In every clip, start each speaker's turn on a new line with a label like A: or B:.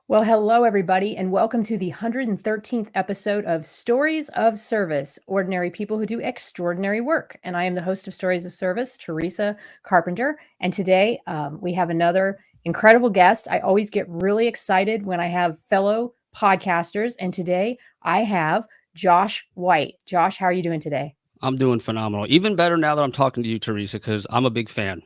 A: Well, hello, everybody, and welcome to the 113th episode of Stories of Service, ordinary people who do extraordinary work. And I am the host of Stories of Service, Teresa Carpenter. And today we have another incredible guest. I always get really excited when I have fellow podcasters. And today I have Josh White. Josh, how are you doing today?
B: I'm doing phenomenal. Even better now that I'm talking to you, Teresa, because I'm a big fan.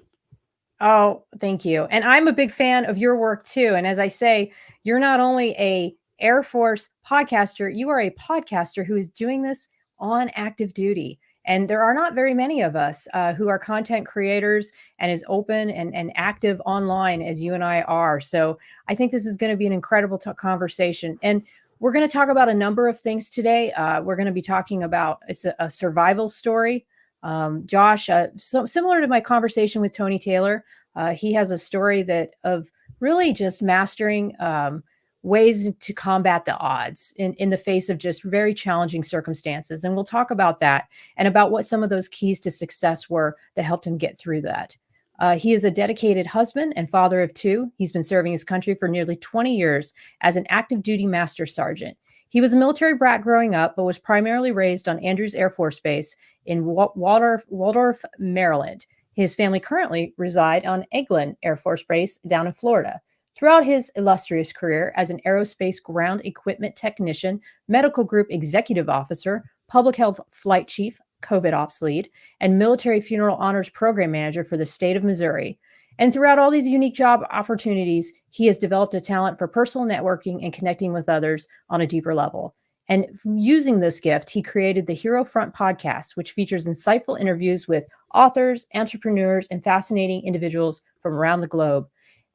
A: Oh, thank you. And I'm a big fan of your work too. And as I say, you're not only a Air Force podcaster, you are a podcaster who is doing this on active duty. And there are not very many of us who are content creators and as open and active online as you and I are. So I think this is going to be an incredible conversation. And we're going to talk about a number of things today. We're going to be talking about it's a survival story. Josh, so similar to my conversation with Tony Taylor, he has a story that of really just mastering ways to combat the odds in the face of just very challenging circumstances. And we'll talk about that and about what some of those keys to success were that helped him get through that. He is a dedicated husband and father of two. He's been serving his country for nearly 20 years as an active duty master sergeant. He was a military brat growing up, but was primarily raised on Andrews Air Force Base in Waldorf, Maryland. His family currently reside on Eglin Air Force Base down in Florida. Throughout his illustrious career as an aerospace ground equipment technician, medical group executive officer, public health flight chief, COVID ops lead, and military funeral honors program manager for the state of Missouri. And throughout all these unique job opportunities, he has developed a talent for personal networking and connecting with others on a deeper level. And using this gift, he created the Hero Front podcast, which features insightful interviews with authors, entrepreneurs, and fascinating individuals from around the globe.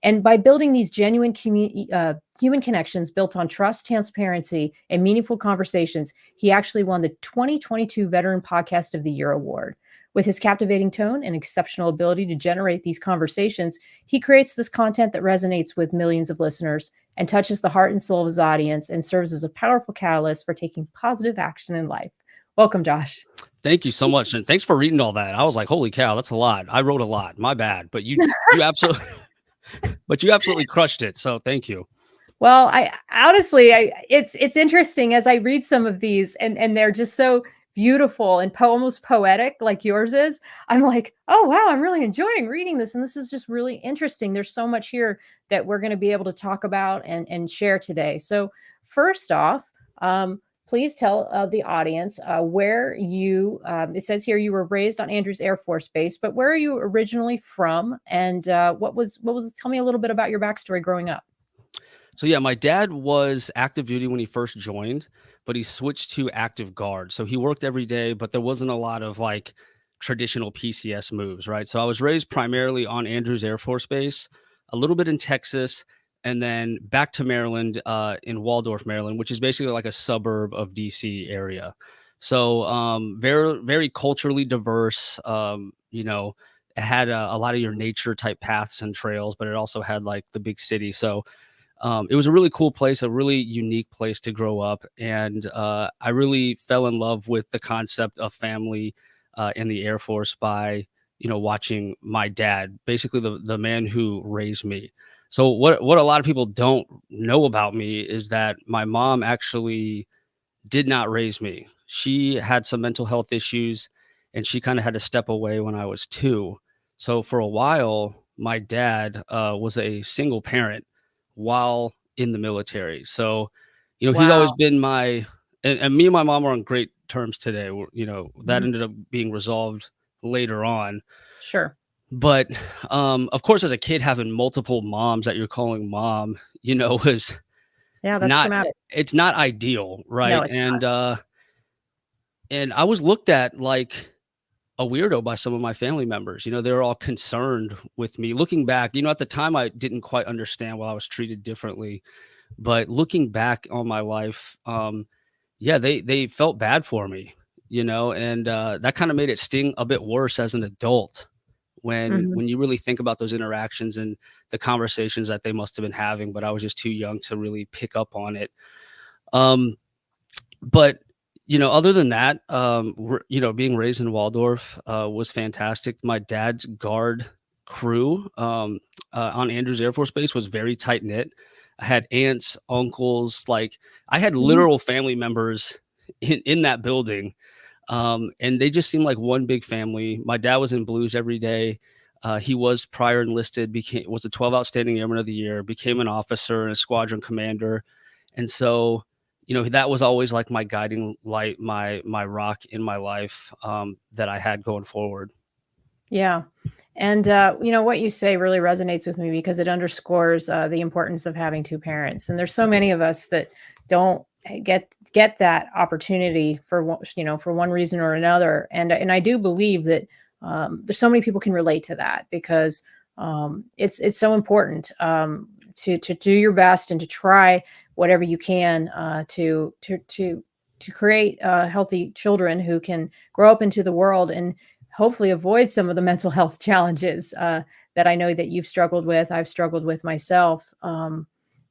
A: And by building these genuine human connections built on trust, transparency, and meaningful conversations, he actually won the 2022 Veteran Podcast of the Year award. With his captivating tone and exceptional ability to generate these conversations, he creates this content that resonates with millions of listeners and touches the heart and soul of his audience and serves as a powerful catalyst for taking positive action in life. Welcome, Josh.
B: Thank you so much. And thanks for reading all that. I was like, holy cow, that's a lot. I wrote a lot. My bad. But you absolutely you absolutely crushed it. So thank you.
A: Well, I honestly, it's interesting as I read some of these and they're just so beautiful and almost poetic like yours is. I'm like, oh wow, I'm really enjoying reading this, and this is just really interesting. There's so much here that we're going to be able to talk about and share today. So first off, please tell the audience where you. It says here you were raised on Andrews Air Force Base, but where are you originally from, and what was? Tell me a little bit about your backstory growing up.
B: So yeah, my dad was active duty when he first joined, but he switched to active guard. So he worked every day, but there wasn't a lot of like traditional PCS moves, right? So I was raised primarily on Andrews Air Force Base, a little bit in Texas, and then back to Maryland, in Waldorf, Maryland, which is basically like a suburb of DC area. So very, very culturally diverse. It had a lot of your nature type paths and trails, but it also had like the big city. So it was a really cool place, a really unique place to grow up. And I really fell in love with the concept of family in the Air Force by, watching my dad, basically the man who raised me. So what a lot of people don't know about me is that my mom actually did not raise me. She had some mental health issues and she kind of had to step away when I was 2. So for a while, my dad was a single parent while in the military. So, he's always
A: Wow.
B: been and me and my mom are on great terms today. That
A: Mhm.
B: ended up being resolved later on.
A: Sure.
B: But of course, as a kid, having multiple moms that you're calling mom, was
A: Yeah, that's
B: not,
A: traumatic.
B: it's not ideal.
A: No,
B: Right.
A: it's
B: And I was looked at like a weirdo by some of my family members. They were all concerned with me. Looking back, at the time I didn't quite understand why I was treated differently. But looking back on my life, yeah, they felt bad for me, and that kind of made it sting a bit worse as an adult when
A: not.
B: you really think about those interactions and the conversations that they must have been having. But I was just too young to really pick up on it. Um, but other than that, being raised in Waldorf was fantastic. My dad's guard crew on Andrews Air Force Base was very tight knit. I had aunts, uncles, like I had
A: Mhm.
B: literal family members in that building. And they just seemed like one big family. My dad was in blues every day. He was prior enlisted, was a 12 outstanding airman of the year, became an officer and a squadron commander. And so, that was always like my guiding light, my rock in my life, that I had going forward.
A: Yeah. And, what you say really resonates with me because it underscores the importance of having two parents. And there's so many of us that don't get that opportunity for one reason or another. And I do believe that there's so many people can relate to that because it's so important to do your best and to try whatever you can to create healthy children who can grow up into the world and hopefully avoid some of the mental health challenges that I know that you've struggled with. I've struggled with myself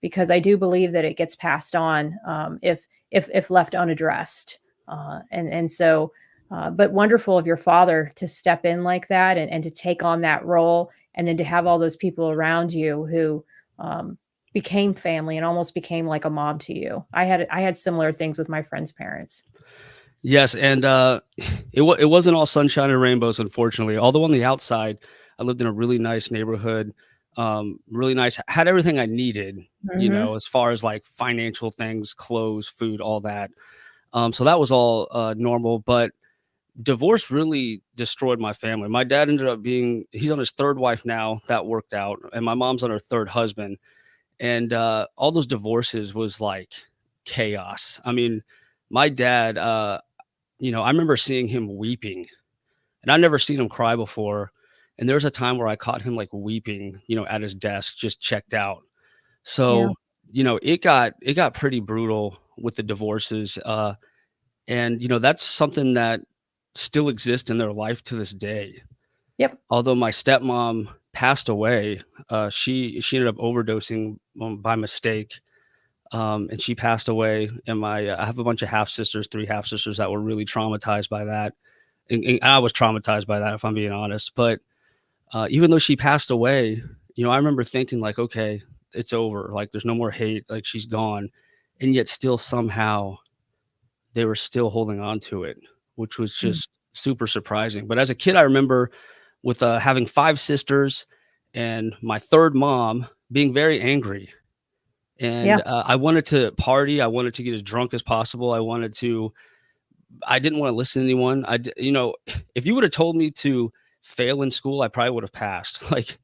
A: because I do believe that it gets passed on if left unaddressed. But wonderful of your father to step in like that and to take on that role, and then to have all those people around you who became family and almost became like a mom to you. I had similar things with my friends' parents.
B: Yes, and it wasn't all sunshine and rainbows, unfortunately. Although on the outside, I lived in a really nice neighborhood, really nice, had everything I needed,
A: Hmm.
B: as far as like financial things, clothes, food, all that. So that was all normal, but divorce really destroyed my family. My dad ended up he's on his third wife now. That worked out, and my mom's on her third husband. And all those divorces was like chaos. I mean, my dad. I remember seeing him weeping, and I'd never seen him cry before. And there was a time where I caught him like weeping, at his desk, just checked out.
A: Yeah.
B: So, it got pretty brutal with the divorces. And that's something that still exists in their life to this day.
A: Yep.
B: Although my stepmom passed away, she ended up overdosing by mistake. And she passed away. And I have a bunch of half sisters, three half sisters that were really traumatized by that. And I was traumatized by that, if I'm being honest. But even though she passed away, I remember thinking like, okay, it's over. Like, there's no more hate. Like, she's gone, and yet still somehow they were still holding on to it, which was
A: Mm.
B: just super surprising. But as a kid, I remember with having five sisters and my third mom being very angry. And
A: Yeah.
B: I wanted to party. I wanted to get as drunk as possible. I didn't want to listen to anyone. If you would have told me to fail in school, I probably would have passed. Like,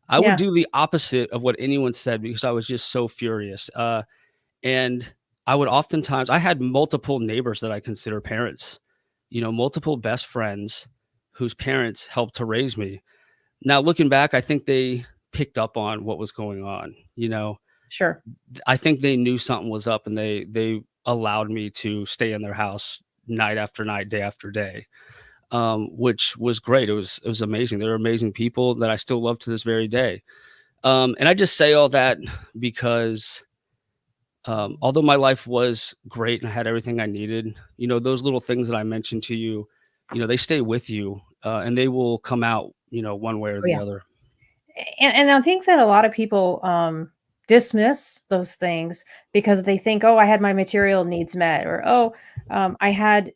B: I would
A: Yeah.
B: do the opposite of what anyone said because I was just so furious. And I had multiple neighbors that I consider parents, multiple best friends whose parents helped to raise me. Now, looking back, I think they picked up on what was going on.
A: Sure.
B: I think they knew something was up, and they allowed me to stay in their house night after night, day after day, which was great. It was amazing. They were amazing people that I still love to this very day. And I just say all that because although my life was great and I had everything I needed, those little things that I mentioned to you, they stay with you, and they will come out, one way or
A: Oh,
B: the
A: yeah.
B: other.
A: And I think that a lot of people dismiss those things because they think, oh, I had my material needs met, or oh, I had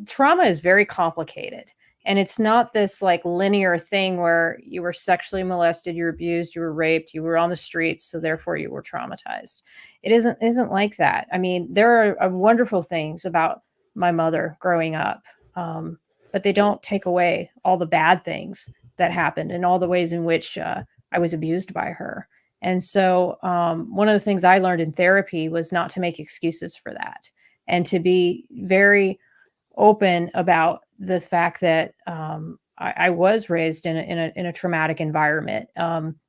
A: trauma is very complicated. And it's not this like linear thing where you were sexually molested, you were abused, you were raped, you were on the streets, so therefore you were traumatized. It isn't like that. I mean, there are wonderful things about my mother growing up, but they don't take away all the bad things that happened and all the ways in which I was abused by her. And so, one of the things I learned in therapy was not to make excuses for that and to be very open about the fact that I was raised in a traumatic environment.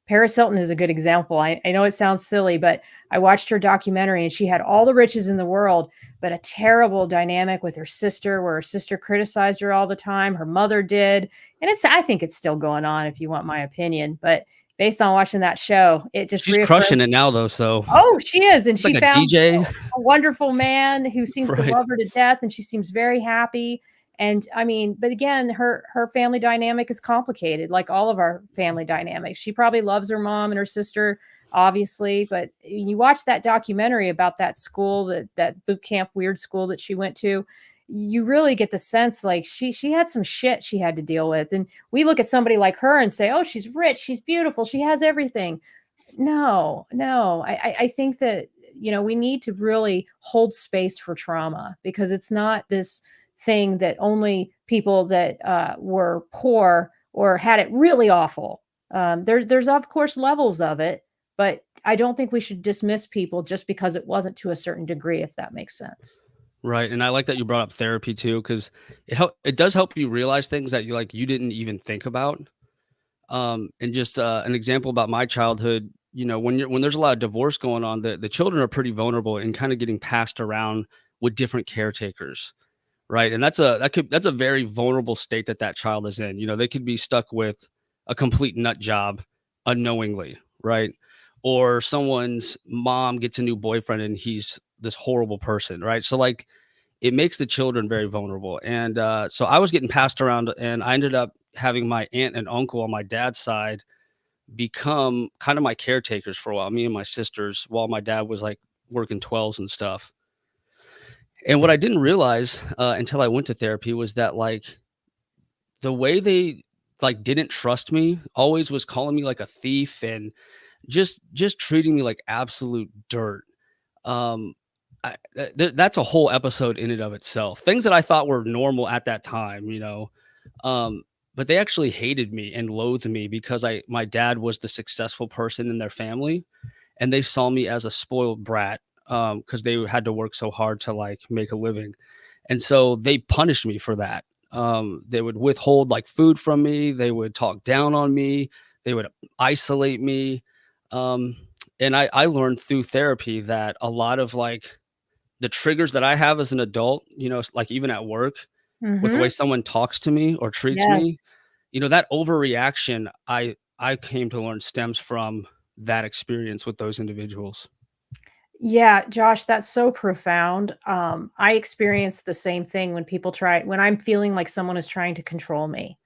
A: Paris Hilton is a good example. I know it sounds silly, but I watched her documentary and she had all the riches in the world, but a terrible dynamic with her sister, where her sister criticized her all the time. Her mother did, and I think it's still going on, if you want my opinion. But based on watching that show, it just
B: She's
A: reaffirmed.
B: crushing it now, though. So
A: Oh, she is, and
B: it's like
A: she
B: a
A: found
B: DJ,
A: a wonderful man who seems to
B: right?
A: love her to death, and she seems very happy. And I mean, but again, her family dynamic is complicated, like all of our family dynamics. She probably loves her mom and her sister obviously, but you watch that documentary about that school, that boot camp weird school that she went to, you really get the sense like she had some shit she had to deal with. And we look at somebody like her and say, oh, she's rich, she's beautiful, she has everything. No, no. I think that, we need to really hold space for trauma, because it's not this thing that only people that were poor or had it really awful. There's of course levels of it, but I don't think we should dismiss people just because it wasn't to a certain degree, if that makes sense.
B: Right, and I like that you brought up therapy too, because it does help you realize things that you didn't even think about. And just an example about my childhood, when there's a lot of divorce going on, the children are pretty vulnerable and kind of getting passed around with different caretakers, right? And that's a very vulnerable state that child is in. They could be stuck with a complete nut job unknowingly, right? Or someone's mom gets a new boyfriend and he's this horrible person, right? So like it makes the children very vulnerable. And so I was getting passed around, and I ended up having my aunt and uncle on my dad's side become kind of my caretakers for a while, me and my sisters, while my dad was like working 12s and stuff. And what I didn't realize until I went to therapy was that like the way they like didn't trust me always was calling me like a thief and just treating me like absolute dirt. Um, that's a whole episode in and of itself. Things that I thought were normal at that time. Um, but they actually hated me and loathed me because my dad was the successful person in their family, and they saw me as a spoiled brat because they had to work so hard to like make a living, and so they punished me for that. They would withhold like food from me. They would talk down on me. They would isolate me. Um, and I learned through therapy that a lot of like the triggers that I have as an adult, like even at work with the way
A: Mhm.
B: someone talks to me or treats me,
A: Yes.
B: that overreaction I came to learn stems from that experience with those individuals.
A: Yeah, Josh, that's so profound. I experience the same thing when I'm feeling like someone is trying to control me,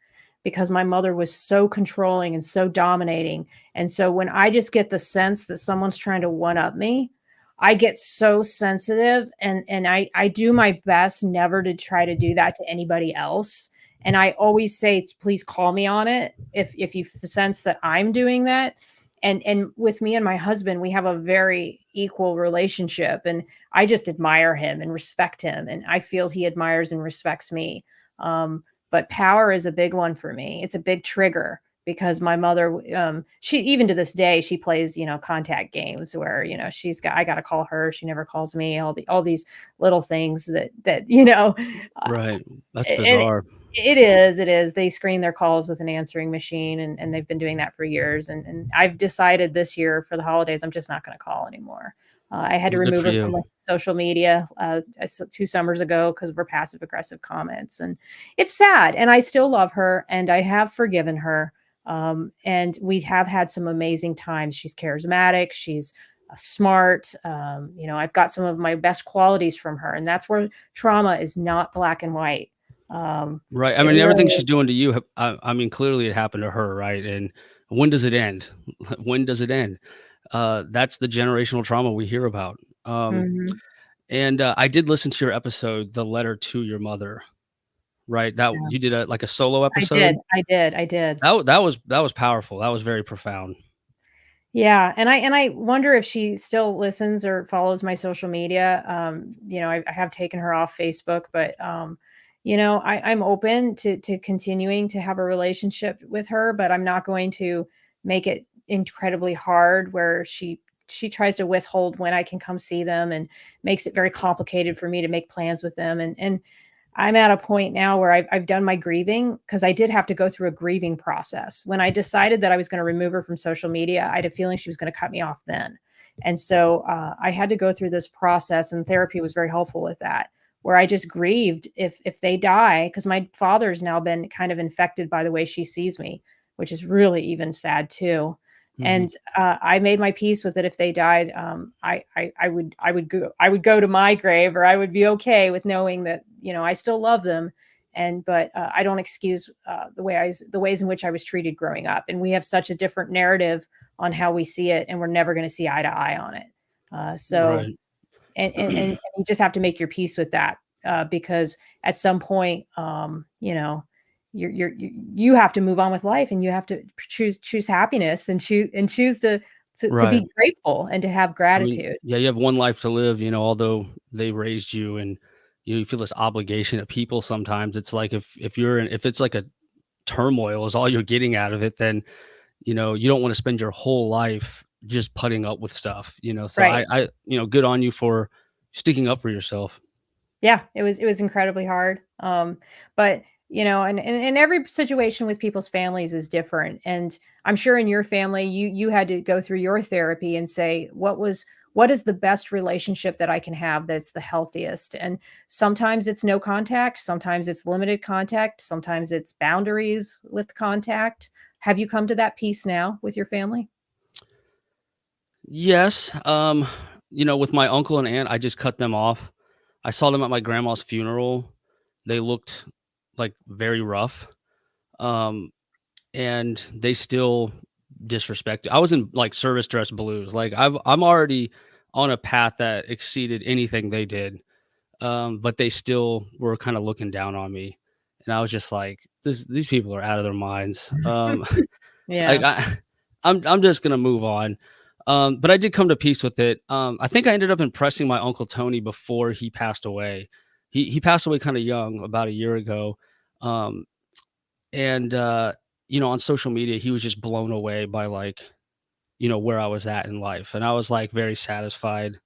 A: because my mother was so controlling and so dominating. And so when I just get the sense that someone's trying to one up me, I get so sensitive, and I do my best never to try to do that to anybody else. And I always say, please call me on it if you sense that I'm doing that. And with me and my husband, we have a very equal relationship, and I just admire him and respect him, and I feel he admires and respects me. But power is a big one for me. It's a big trigger, because my mother, she, even to this day, she plays, contact games where, I got to call her, she never calls me, all these little things that uh,
B: Right. That's
A: and
B: bizarre.
A: it is. They screen their calls with an answering machine, and they've been doing that for years. And I've decided this year for the holidays, I'm just not going to call anymore. I had to
B: Well, good
A: remove
B: for
A: her from
B: you.
A: my social media 2 summers ago because of her passive aggressive comments, and it's sad. And I still love her, and I have forgiven her. And we have had some amazing times. She's charismatic. She's smart. I've got some of my best qualities from her, and that's where trauma is not black and white.
B: Right. I
A: It
B: mean, everything
A: really
B: she's doing to you, I mean, clearly it happened to her, right? And when does it end? When does it end? That's the generational trauma we hear about.
A: Mhm.
B: And I did listen to your episode, The Letter to Your Mother, right? That
A: Yeah.
B: you did a solo
A: I did,
B: episode.
A: I did, I did.
B: That was powerful. That was very profound.
A: Yeah, and I wonder if she still listens or follows my social media. I have taken her off Facebook, but I'm open to continuing to have a relationship with her, but I'm not going to make it incredibly hard where she tries to withhold when I can come see them, and makes it very complicated for me to make plans with them. And I'm at a point now where I've done my grieving, because I did have to go through a grieving process. When I decided that I was going to remove her from social media, I had a feeling she was going to cut me off then. And so I had to go through this process, and therapy was very helpful with that, where I just grieved if they die, because my father's now been kind of infected by the way she sees me, which is really even sad too.
B: Mhm.
A: And I made my peace with it. If they died, I would go to my grave, or I would be okay with knowing that I still love them, But I don't excuse the ways in which I was treated growing up. And we have such a different narrative on how we see it, and we're never going to see eye to eye on it. So
B: Right.
A: and you just have to make your peace with that, because at some point, you have to move on with life, and you have to choose happiness, and choose to
B: Right.
A: be grateful and to have
B: I mean,
A: gratitude.
B: yeah, you have one life to live, although they raised you and you feel this obligation to people sometimes. It's like if it's like a turmoil is all you're getting out of it, then you don't want to spend your whole life just putting up with stuff, so
A: Right.
B: I good on you for sticking up for yourself.
A: Yeah, it was incredibly hard. But and every situation with people's families is different. And I'm sure in your family, you had to go through your therapy and say, what is the best relationship that I can have that's the healthiest? And sometimes it's no contact, sometimes it's limited contact, sometimes it's boundaries with contact. Have you come to that peace now with your family?
B: Yes, with my uncle and aunt, I just cut them off. I saw them at my grandma's funeral. They looked like very rough. Um, and they still disrespected. I was in like service dress blues. Like I'm already on a path that exceeded anything they did. But they still were kind of looking down on me. And I was just like, these people are out of their minds. Like
A: Yeah.
B: I'm just gonna move on. But I did come to peace with it. I think I ended up impressing my uncle Tony before he passed away. He passed away kind of young, about a year ago. Um, and on social media, he was just blown away by like, where I was at in life. And I was like very satisfied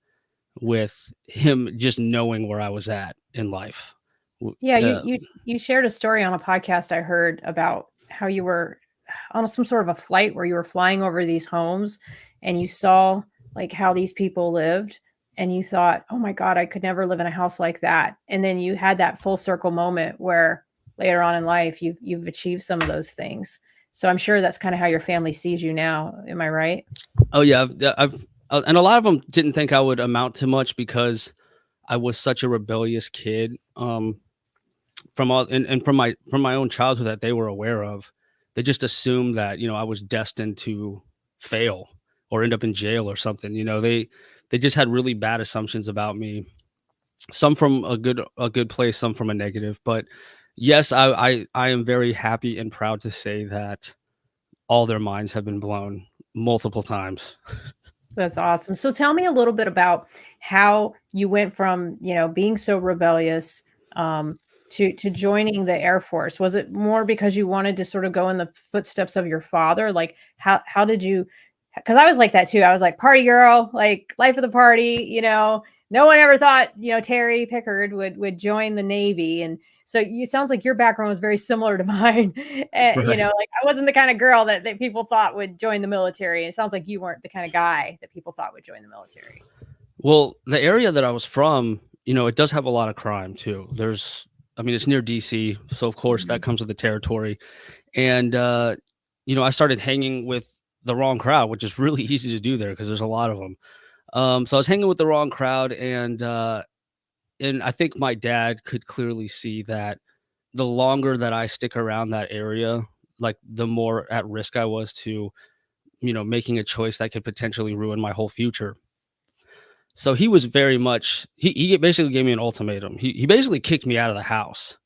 B: with him just knowing where I was at in life.
A: Yeah, you shared a story on a podcast I heard about how you were on some sort of a flight where you were flying over these homes, and you saw like how these people lived, and you thought, "Oh my God, I could never live in a house like that." And then you had that full circle moment where later on in life you've achieved some of those things. So I'm sure that's kind of how your family sees you now. Am I right?
B: Oh yeah, and a lot of them didn't think I would amount to much because I was such a rebellious kid. From all and from my own childhood that they were aware of, they just assumed that I was destined to fail or end up in jail or something. They just had really bad assumptions about me. Some from a good place, some from a negative. But yes, I am very happy and proud to say that all their minds have been blown multiple times.
A: That's awesome. So tell me a little bit about how you went from, being so rebellious, to joining the Air Force. Was it more because you wanted to sort of go in the footsteps of your father? Like how did you, because I was like that too. I was like party girl, like life of the party. No one ever thought, Terry Pickard would join the Navy. And so it sounds like your background was very similar to mine.
B: Right.
A: Like I wasn't the kind of girl that people thought would join the military. It sounds like you weren't the kind of guy that people thought would join the military.
B: Well, the area that I was from, it does have a lot of crime too. I mean, it's near DC, so of course that
A: Mhm.
B: comes with the territory. And I started hanging with the wrong crowd, which is really easy to do there because there's a lot of them. So I was hanging with the wrong crowd, and I think my dad could clearly see that the longer that I stick around that area, like the more at risk I was to, making a choice that could potentially ruin my whole future. So he was very much he basically gave me an ultimatum. He basically kicked me out of the house.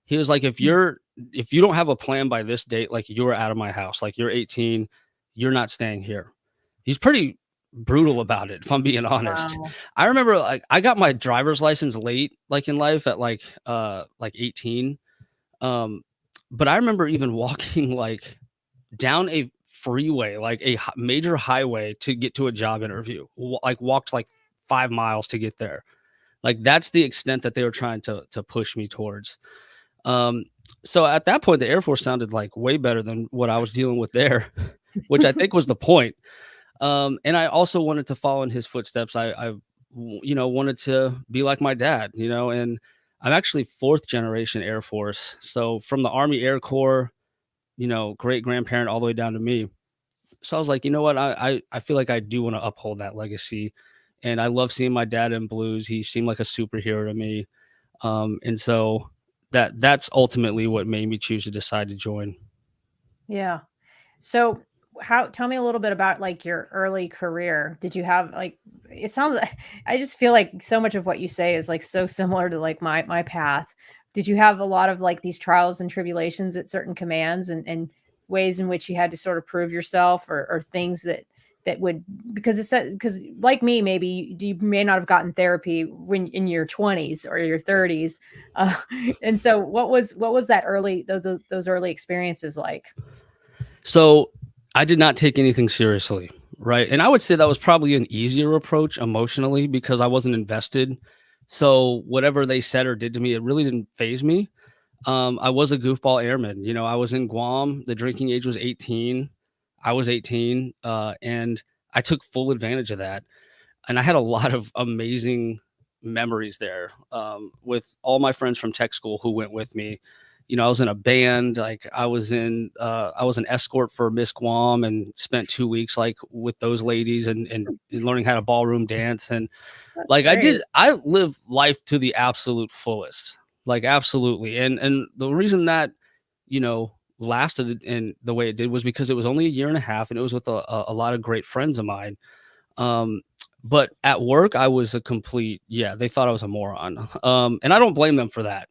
B: He was like, if you don't have a plan by this date, like you're out of my house. Like you're 18, you're not staying here. He's pretty brutal about it, if I'm being honest.
A: Wow.
B: I remember like I got my driver's license late, like in life at like 18. Um, but I remember even walking like down a freeway, like a major highway to get to a job interview. Like walked like 5 miles to get there. Like that's the extent that they were trying to push me towards. Um, so at that point, the Air Force sounded like way better than what I was dealing with there, which I think was the point. And I also wanted to follow in his footsteps. Wanted to be like my dad, and I'm actually fourth generation Air Force. So from the Army Air Corps, great grandparent all the way down to me. So I was like, you know what? I feel like I do want to uphold that legacy. And I love seeing my dad in blues. He seemed like a superhero to me. And so that's ultimately what made me choose to decide to join.
A: Yeah. So how tell me a little bit about like your early career. Did you have like it sounds I just feel like so much of what you say is like so similar to like my path. Did you have a lot of like these trials and tribulations at certain commands and ways in which you had to sort of prove yourself or things that would because it said because like me maybe you may not have gotten therapy when in your 20s or your 30s uh, and so what was that early those early experiences like.
B: So I did not take anything seriously, right? And I would say that was probably an easier approach emotionally because I wasn't invested. So whatever they said or did to me, it really didn't phase me. I was a goofball airman. You know, I was in Guam. The drinking age was 18. I was 18, and I took full advantage of that. And I had a lot of amazing memories there, with all my friends from tech school who went with me. You know, I was in a band, like I was an escort for Miss Guam and spent 2 weeks like with those ladies and learning how to ballroom dance. And
A: That's
B: like
A: great.
B: I live life to the absolute fullest, like absolutely. And the reason that, you know, lasted in the way it did was because it was only a year and a half and it was with a lot of great friends of mine. um, but at work, I was a complete yeah, they thought I was a moron. And I don't blame them for that.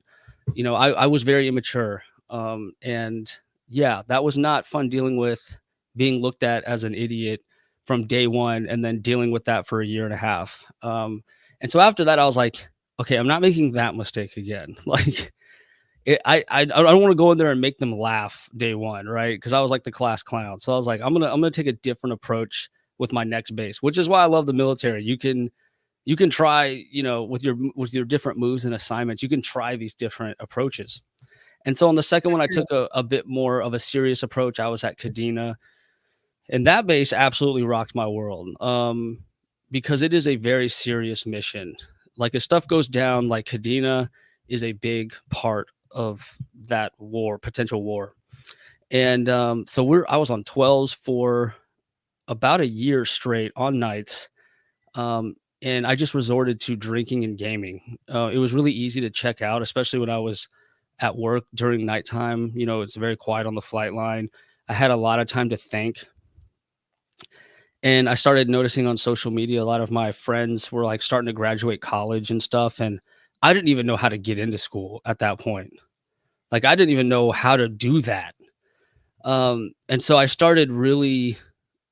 B: You know, I was very immature. And yeah, that was not fun dealing with being looked at as an idiot from day one and then dealing with that for a year and a half. And so after that, I was like, okay, I'm not making that mistake again. Like I don't want to go in there and make them laugh day one, right? Because I was like the class clown. So I was like, I'm gonna take a different approach with my next base, which is why I love the military. You can try, you know, with your different moves and assignments, you can try these different approaches. And so on the second one, I took a bit more of a serious approach. I was at Kadena, and that base absolutely rocked my world. Because it is a very serious mission. Like if stuff goes down, like Kadena is a big part of that war, potential war. And so I was on 12s for about a year straight on nights. Um, and I just resorted to drinking and gaming. It was really easy to check out, especially when I was at work during nighttime. You know, it's very quiet on the flight line. I had a lot of time to think. And I started noticing on social media, a lot of my friends were like starting to graduate college and stuff. And I didn't even know how to get into school at that point. Like, I didn't even know how to do that. And so I started really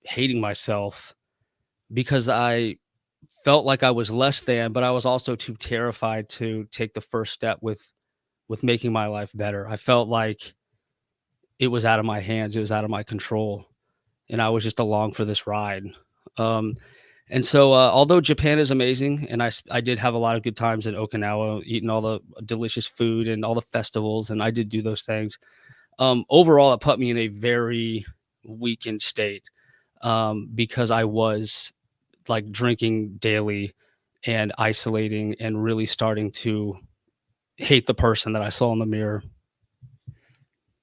B: hating myself because I felt like I was less than, but I was also too terrified to take the first step with making my life better. I felt like it was out of my hands, it was out of my control, and I was just along for this ride. Um, and so, although Japan is amazing, and I did have a lot of good times in Okinawa, eating all the delicious food and all the festivals, and I did do those things. Overall, it put me in a very weakened state, because I was like drinking daily and isolating and really starting to hate the person that I saw in the mirror.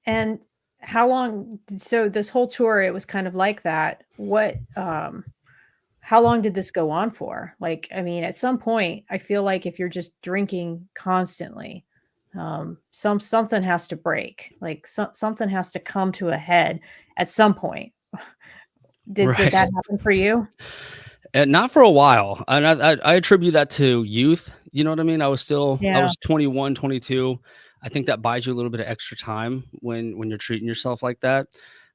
A: And how long so this whole tour, it was kind of like that. How long did this go on for? Like, I mean, at some point, I feel like if you're just drinking constantly, something has to break. Like something has to come to a head at some point. Did
B: Right.
A: that happen for you?
B: And not for a while. And I attribute that to youth. You know what I mean? I
A: Yeah.
B: was 21, 22. I think that buys you a little bit of extra time when you're treating yourself like that.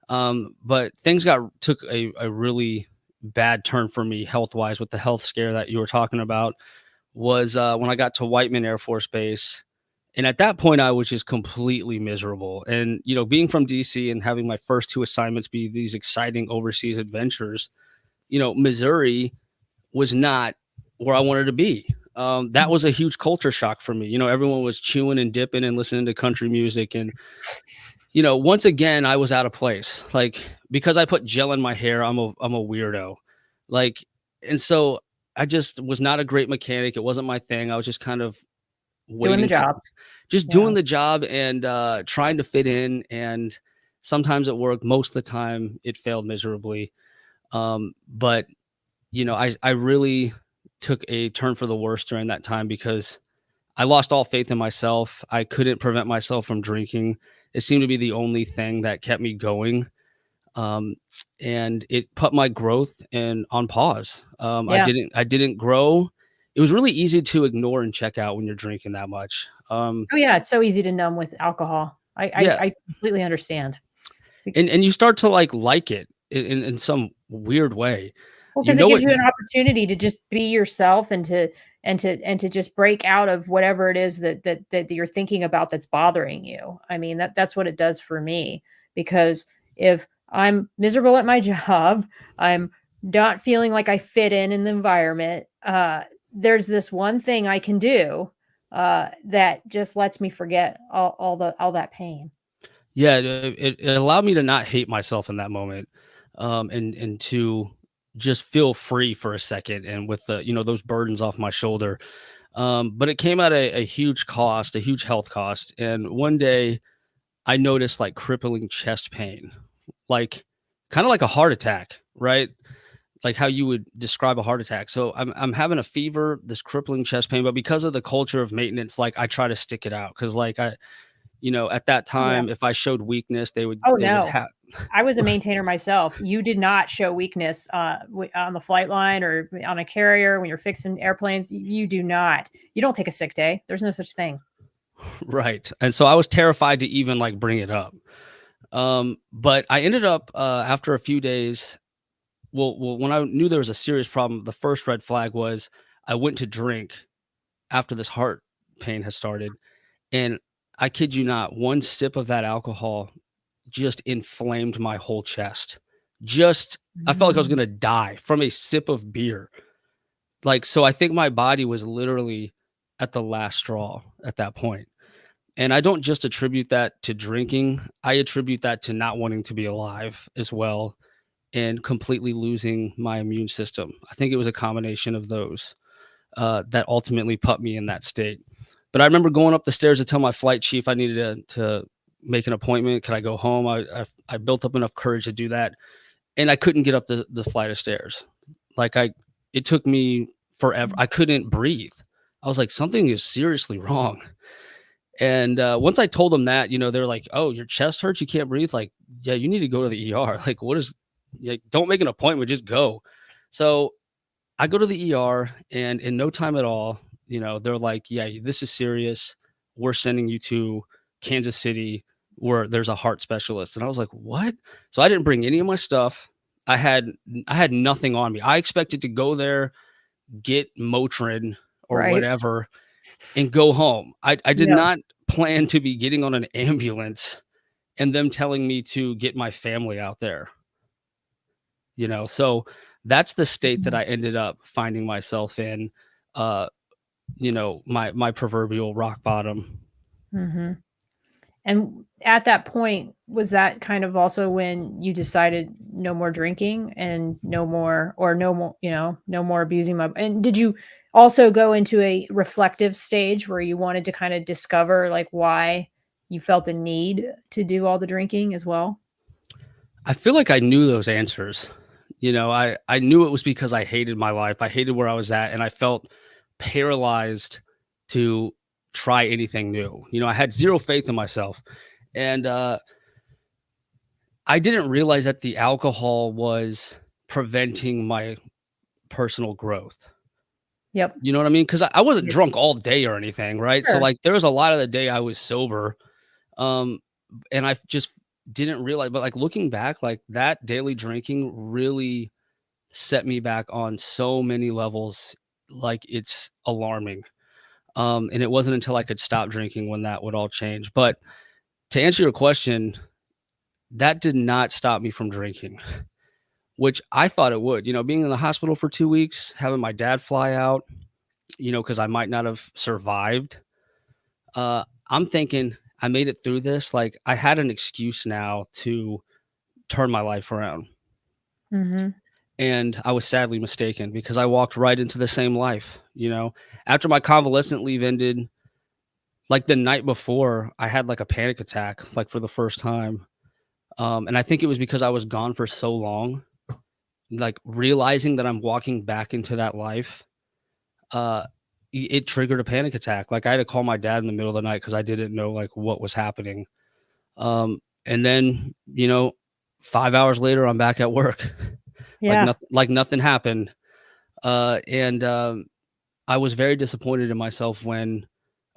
B: But things took a really bad turn for me health wise with the health scare that you were talking about was when I got to Whiteman Air Force Base. And at that point, I was just completely miserable. And, you know, being from DC and having my first two assignments be these exciting overseas adventures, you know, Missouri was not where I wanted to be. That was a huge culture shock for me. You know, everyone was chewing and dipping and listening to country music. And, you know, once again, I was out of place. Like, because I put gel in my hair, I'm a weirdo. Like, and so I just was not a great mechanic. It wasn't my thing. I was just kind of
A: Doing the
B: waiting to
A: job.
B: just
A: Yeah.
B: doing the job and trying to fit in. And sometimes it worked. Most of the time, it failed miserably. But you know, I really took a turn for the worse during that time because I lost all faith in myself. I couldn't prevent myself from drinking. It seemed to be the only thing that kept me going. Um, and it put my growth in on pause.
A: Yeah.
B: I didn't grow. It was really easy to ignore and check out when you're drinking that much.
A: Oh, yeah, it's so easy to numb with alcohol.
B: Yeah,
A: I completely understand. Bec
B: and you start to like it in some weird way.
A: Well,
B: You
A: because it
B: know
A: gives
B: it.
A: you an opportunity to just be yourself and to just break out of whatever it is that you're thinking about that's bothering you. I mean, that's what it does for me, because if I'm miserable at my job, I'm not feeling like I fit in the environment, there's this one thing I can do, that just lets me forget all that pain.
B: Yeah, it allowed me to not hate myself in that moment, and to just feel free for a second, and with the those burdens off my shoulder. But it came at a huge cost, a huge health cost. And one day I noticed like crippling chest pain, like kind of like a heart attack, right? Like how you would describe a heart attack. So I'm having a fever, this crippling chest pain, but because of the culture of maintenance, like I try to stick it out because like at that
A: Oh, yeah.
B: time, if I showed weakness,
A: Oh,
B: they would
A: no.
B: have
A: I was a maintainer myself. You did not show weakness, on the flight line or on a carrier when you're fixing airplanes. You do not. You don't take a sick day. There's no such thing.
B: right. And so I was terrified to even like bring it up. But I ended up after a few days. Well, when I knew there was a serious problem, the first red flag was I went to drink after this heart pain has started, and I kid you not, one sip of that alcohol just inflamed my whole chest. Just I felt like I was
A: Mm,
B: gonna die from a sip of beer. Like, so I think my body was literally at the last straw at that point. And I don't just attribute that to drinking. I attribute that to not wanting to be alive as well and completely losing my immune system. I think it was a combination of those that ultimately put me in that state. But I remember going up the stairs to tell my flight chief I needed to make an appointment. Could I go home? I built up enough courage to do that, and I couldn't get up the flight of stairs. Like it took me forever. I couldn't breathe. I was like, something is seriously wrong. And once I told them that, they're like, "Oh, your chest hurts. You can't breathe." Like, yeah, you need to go to the ER. Like, what is? Like, don't make an appointment. Just go. So I go to the ER, and in no time at all, they're like, "Yeah, this is serious. We're sending you to Kansas City, where there's a heart specialist." And I was like, "What?" So I didn't bring any of my stuff. I had nothing on me. I expected to go there, get Motrin or
A: right?
B: whatever, and go home. I did
A: No.
B: not plan to be getting on an ambulance and them telling me to get my family out there. So that's the state that
A: Mhm.
B: I ended up finding myself in, uh, my proverbial rock bottom.
A: Mhm. And at that point, was that kind of also when you decided no more drinking and no more, no more abusing my, and did you also go into a reflective stage where you wanted to kind of discover like why you felt the need to do all the drinking as well?
B: I feel like I knew those answers. I knew it was because I hated my life. I hated where I was at, and I felt paralyzed to try anything new. I had zero faith in myself, and I didn't realize that the alcohol was preventing my personal growth.
A: Yep.
B: You know what I mean? Because I wasn't
A: Yep.
B: drunk all day or anything, right? So,
A: Sure.
B: like, there was a lot of the day I was sober, um, and I just didn't realize. But like looking back, like that daily drinking really set me back on so many levels. Like it's alarming. And it wasn't until I could stop drinking when that would all change. But to answer your question, that did not stop me from drinking, which I thought it would. Being in the hospital for 2 weeks, having my dad fly out, because I might not have survived. I'm thinking I made it through this. Like I had an excuse now to turn my life around.
A: Mhm.
B: And I was sadly mistaken because I walked right into the same life. After my convalescent leave ended, like the night before, I had like a panic attack, like for the first time. And I think it was because I was gone for so long, like realizing that I'm walking back into that life. Uh, it triggered a panic attack. Like I had to call my dad in the middle of the night because I didn't know like what was happening. And then, 5 hours later, I'm back at work,
A: Yeah.
B: like nothing happened. And I was very disappointed in myself when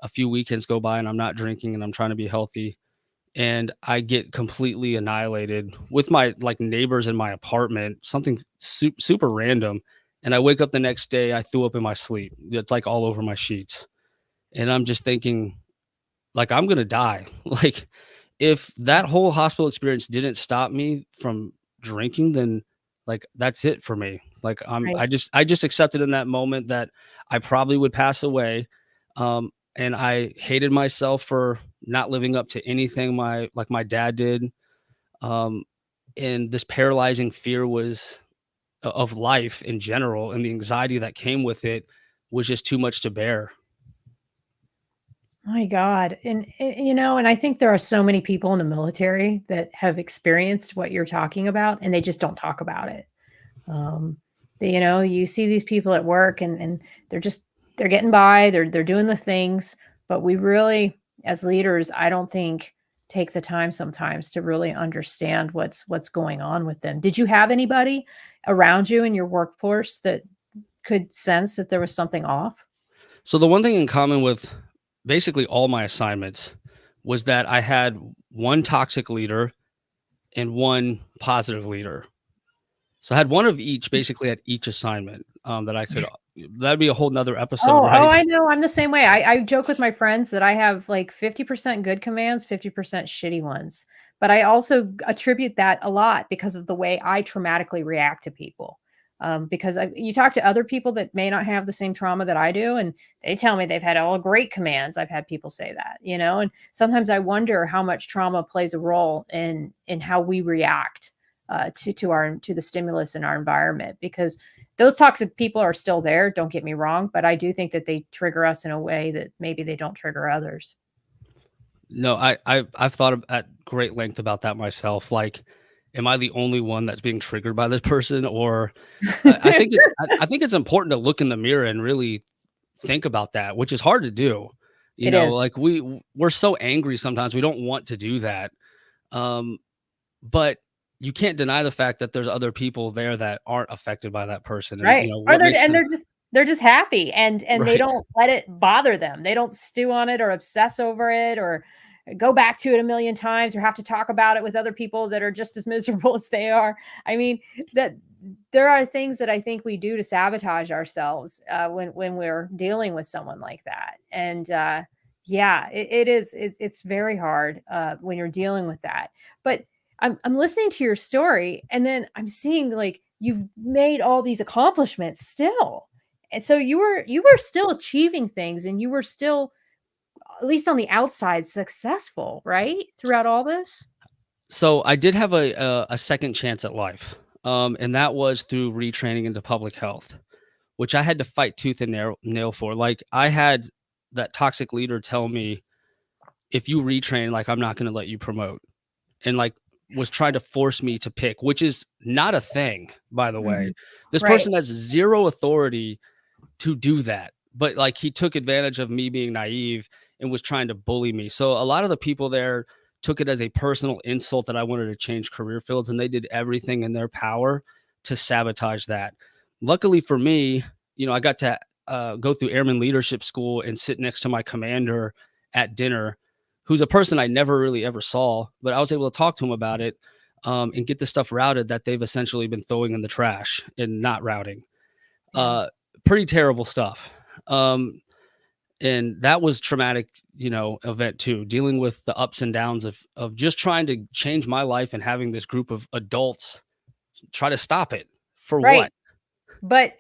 B: a few weekends go by and I'm not drinking and I'm trying to be healthy, and I get completely annihilated with my like neighbors in my apartment, something super random. And I wake up the next day, I threw up in my sleep. It's like all over my sheets. And I'm just thinking, like, I'm gonna die. Like, if that whole hospital experience didn't stop me from drinking, then like that's it for me. Like
A: Right.
B: I just accepted in that moment that I probably would pass away. And I hated myself for not living up to anything my dad did. Um, and this paralyzing fear was of life in general, and the anxiety that came with it was just too much to bear.
A: My God. And, and I think there are so many people in the military that have experienced what you're talking about, and they just don't talk about it. Um, you see these people at work and they're getting by, they're doing the things, but we really, as leaders, I don't think take the time sometimes to really understand what's going on with them. Did you have anybody around you in your workforce that could sense that there was something off?
B: So the one thing in common with basically all my assignments was that I had one toxic leader and one positive leader. So I had one of each basically at each assignment, that I could that'd be a whole nother episode,
A: Oh,
B: right?
A: I know, I'm the same way. I joke with my friends that I have, like, 50% good commands, 50% shitty ones, but I also attribute that a lot because of the way I traumatically react to people. Because you talk to other people that may not have the same trauma that I do, and they tell me they've had all great commands. I've had people say that, and sometimes I wonder how much trauma plays a role in how we react, to the stimulus in our environment, because those toxic people are still there, don't get me wrong, but I do think that they trigger us in a way that maybe they don't trigger others.
B: No, I've thought at great length about that myself. Like, am I the only one that's being triggered by this person? Or I think it's important to look in the mirror and really think about that, which is hard to do.
A: It is,
B: Like we're so angry sometimes we don't want to do that. Um, but you can't deny the fact that there's other people there that aren't affected by that person. And
A: right. Or
B: what makes them
A: they're just happy, and they
B: right.
A: don't let it bother them. They don't stew on it or obsess over it or go back to it a million times or have to talk about it with other people that are just as miserable as they are. I mean, that there are things that I think we do to sabotage ourselves, when we're dealing with someone like that. And yeah, it's very hard, when you're dealing with that. But I'm listening to your story, and then I'm seeing like you've made all these accomplishments still. And so you were still achieving things, and you were still, at least on the outside, successful, right? Throughout all this?
B: So I did have a second chance at life. And that was through retraining into public health, which I had to fight tooth and nail for. Like I had that toxic leader tell me, if you retrain, like I'm not going to let you promote, and like was trying to force me to pick, which is not a thing, by the way.
A: Mhm.
B: This
A: Right.
B: person has zero authority to do that. But like he took advantage of me being naive and was trying to bully me. So a lot of the people there took it as a personal insult that I wanted to change career fields, and they did everything in their power to sabotage that. Luckily for me, I got to go through airman leadership school and sit next to my commander at dinner, who's a person I never really ever saw, but I was able to talk to him about it, and get the stuff routed that they've essentially been throwing in the trash and not routing.
A: Yeah.
B: Uh, Pretty terrible stuff. Um, and that was traumatic, event too, dealing with the ups and downs of just trying to change my life and having this group of adults try to stop it. For what?
A: Right. But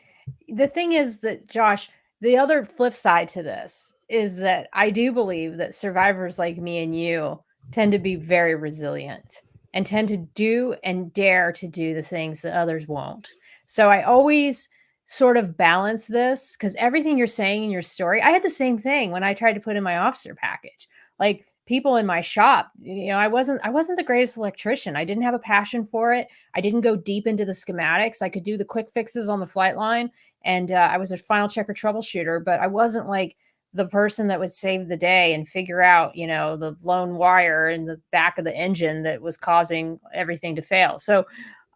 A: the thing is that, Josh, the other flip side to this is that I do believe that survivors like me and you tend to be very resilient and tend to do and dare to do the things that others won't. So I always sort of balance this, because everything you're saying in your story, I had the same thing when I tried to put in my officer package. Like, people in my shop. I wasn't the greatest electrician. I didn't have a passion for it. I didn't go deep into the schematics. I could do the quick fixes on the flight line, and I was a final checker troubleshooter, but I wasn't like the person that would save the day and figure out, the lone wire in the back of the engine that was causing everything to fail. So